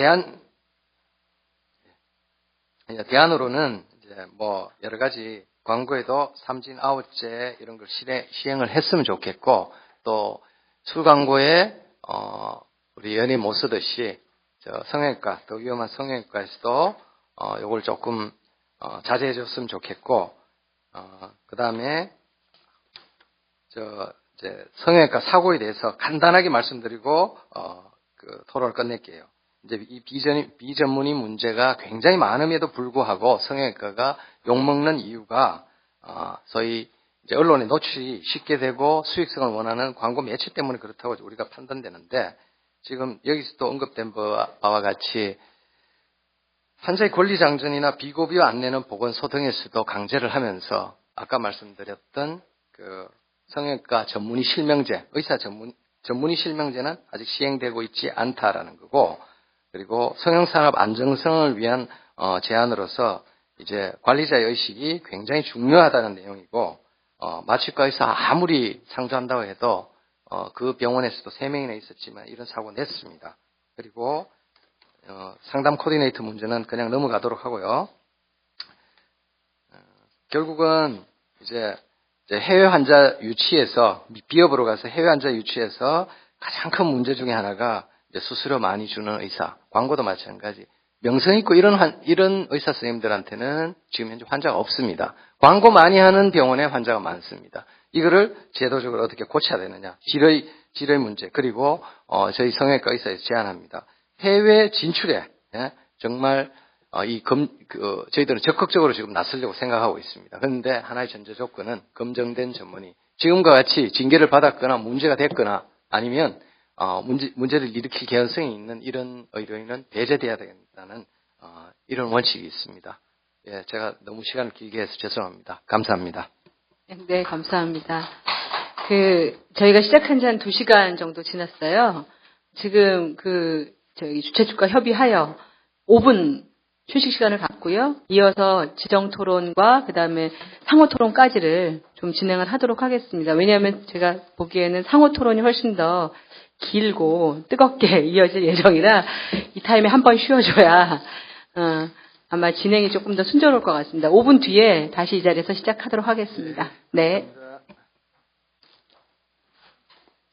대안으로는 이제 뭐 여러 가지 광고에도 삼진 아웃제 이런 걸 시행을 했으면 좋겠고 또 술 광고에 우리 연예 못 쓰듯이 저 성형외과 더 위험한 성형외과에서도 요걸 조금 자제해 줬으면 좋겠고 그다음에 이제 성형외과 사고에 대해서 간단하게 말씀드리고 그 토론을 끝낼게요. 이제 이 비전문의 문제가 굉장히 많음에도 불구하고 성형외과가 욕먹는 이유가 소위 이제 언론에 노출이 쉽게 되고 수익성을 원하는 광고 매체 때문에 그렇다고 우리가 판단되는데 지금 여기서도 언급된 바와 같이 환자의 권리장전이나 비고비와 안내는 보건소 등에서도 강제를 하면서 아까 말씀드렸던 그 성형외과 전문의 실명제, 의사 전문의 실명제는 아직 시행되고 있지 않다라는 거고 그리고 성형산업 안정성을 위한 제안으로서 이제 관리자의 의식이 굉장히 중요하다는 내용이고 마취과에서 아무리 상주한다고 해도 그 병원에서도 3명이나 있었지만 이런 사고 냈습니다. 그리고 상담 코디네이터 문제는 그냥 넘어가도록 하고요. 결국은 이제 해외 환자 유치에서 비업으로 가서 해외 환자 유치에서 가장 큰 문제 중에 하나가 이제 수수료 많이 주는 의사, 광고도 마찬가지. 명성 있고 이런 의사 선생님들한테는 지금 현재 환자가 없습니다. 광고 많이 하는 병원에 환자가 많습니다. 이거를 제도적으로 어떻게 고쳐야 되느냐. 질의 문제. 그리고 저희 성형외과 의사에서 제안합니다. 해외 진출에 정말 저희들은 적극적으로 지금 나서려고 생각하고 있습니다. 그런데 하나의 전제 조건은 검증된 전문의. 지금과 같이 징계를 받았거나 문제가 됐거나 아니면 문제를 일으킬 개연성이 있는 이런 의료인은 배제돼야 된다는 이런 원칙이 있습니다. 예, 제가 너무 시간을 길게 해서 죄송합니다. 감사합니다.
네, 감사합니다. 저희가 시작한 지 한 2시간 정도 지났어요. 지금 저희 주최 측과 협의하여 5분 휴식 시간을 갖고요. 이어서 지정 토론과 그다음에 상호 토론까지를 좀 진행을 하도록 하겠습니다. 왜냐하면 제가 보기에는 상호 토론이 훨씬 더 길고 뜨겁게 이어질 예정이라 이 타임에 한 번 쉬어줘야 아마 진행이 조금 더 순조로울 것 같습니다. 5분 뒤에 다시 이 자리에서 시작하도록 하겠습니다. 네.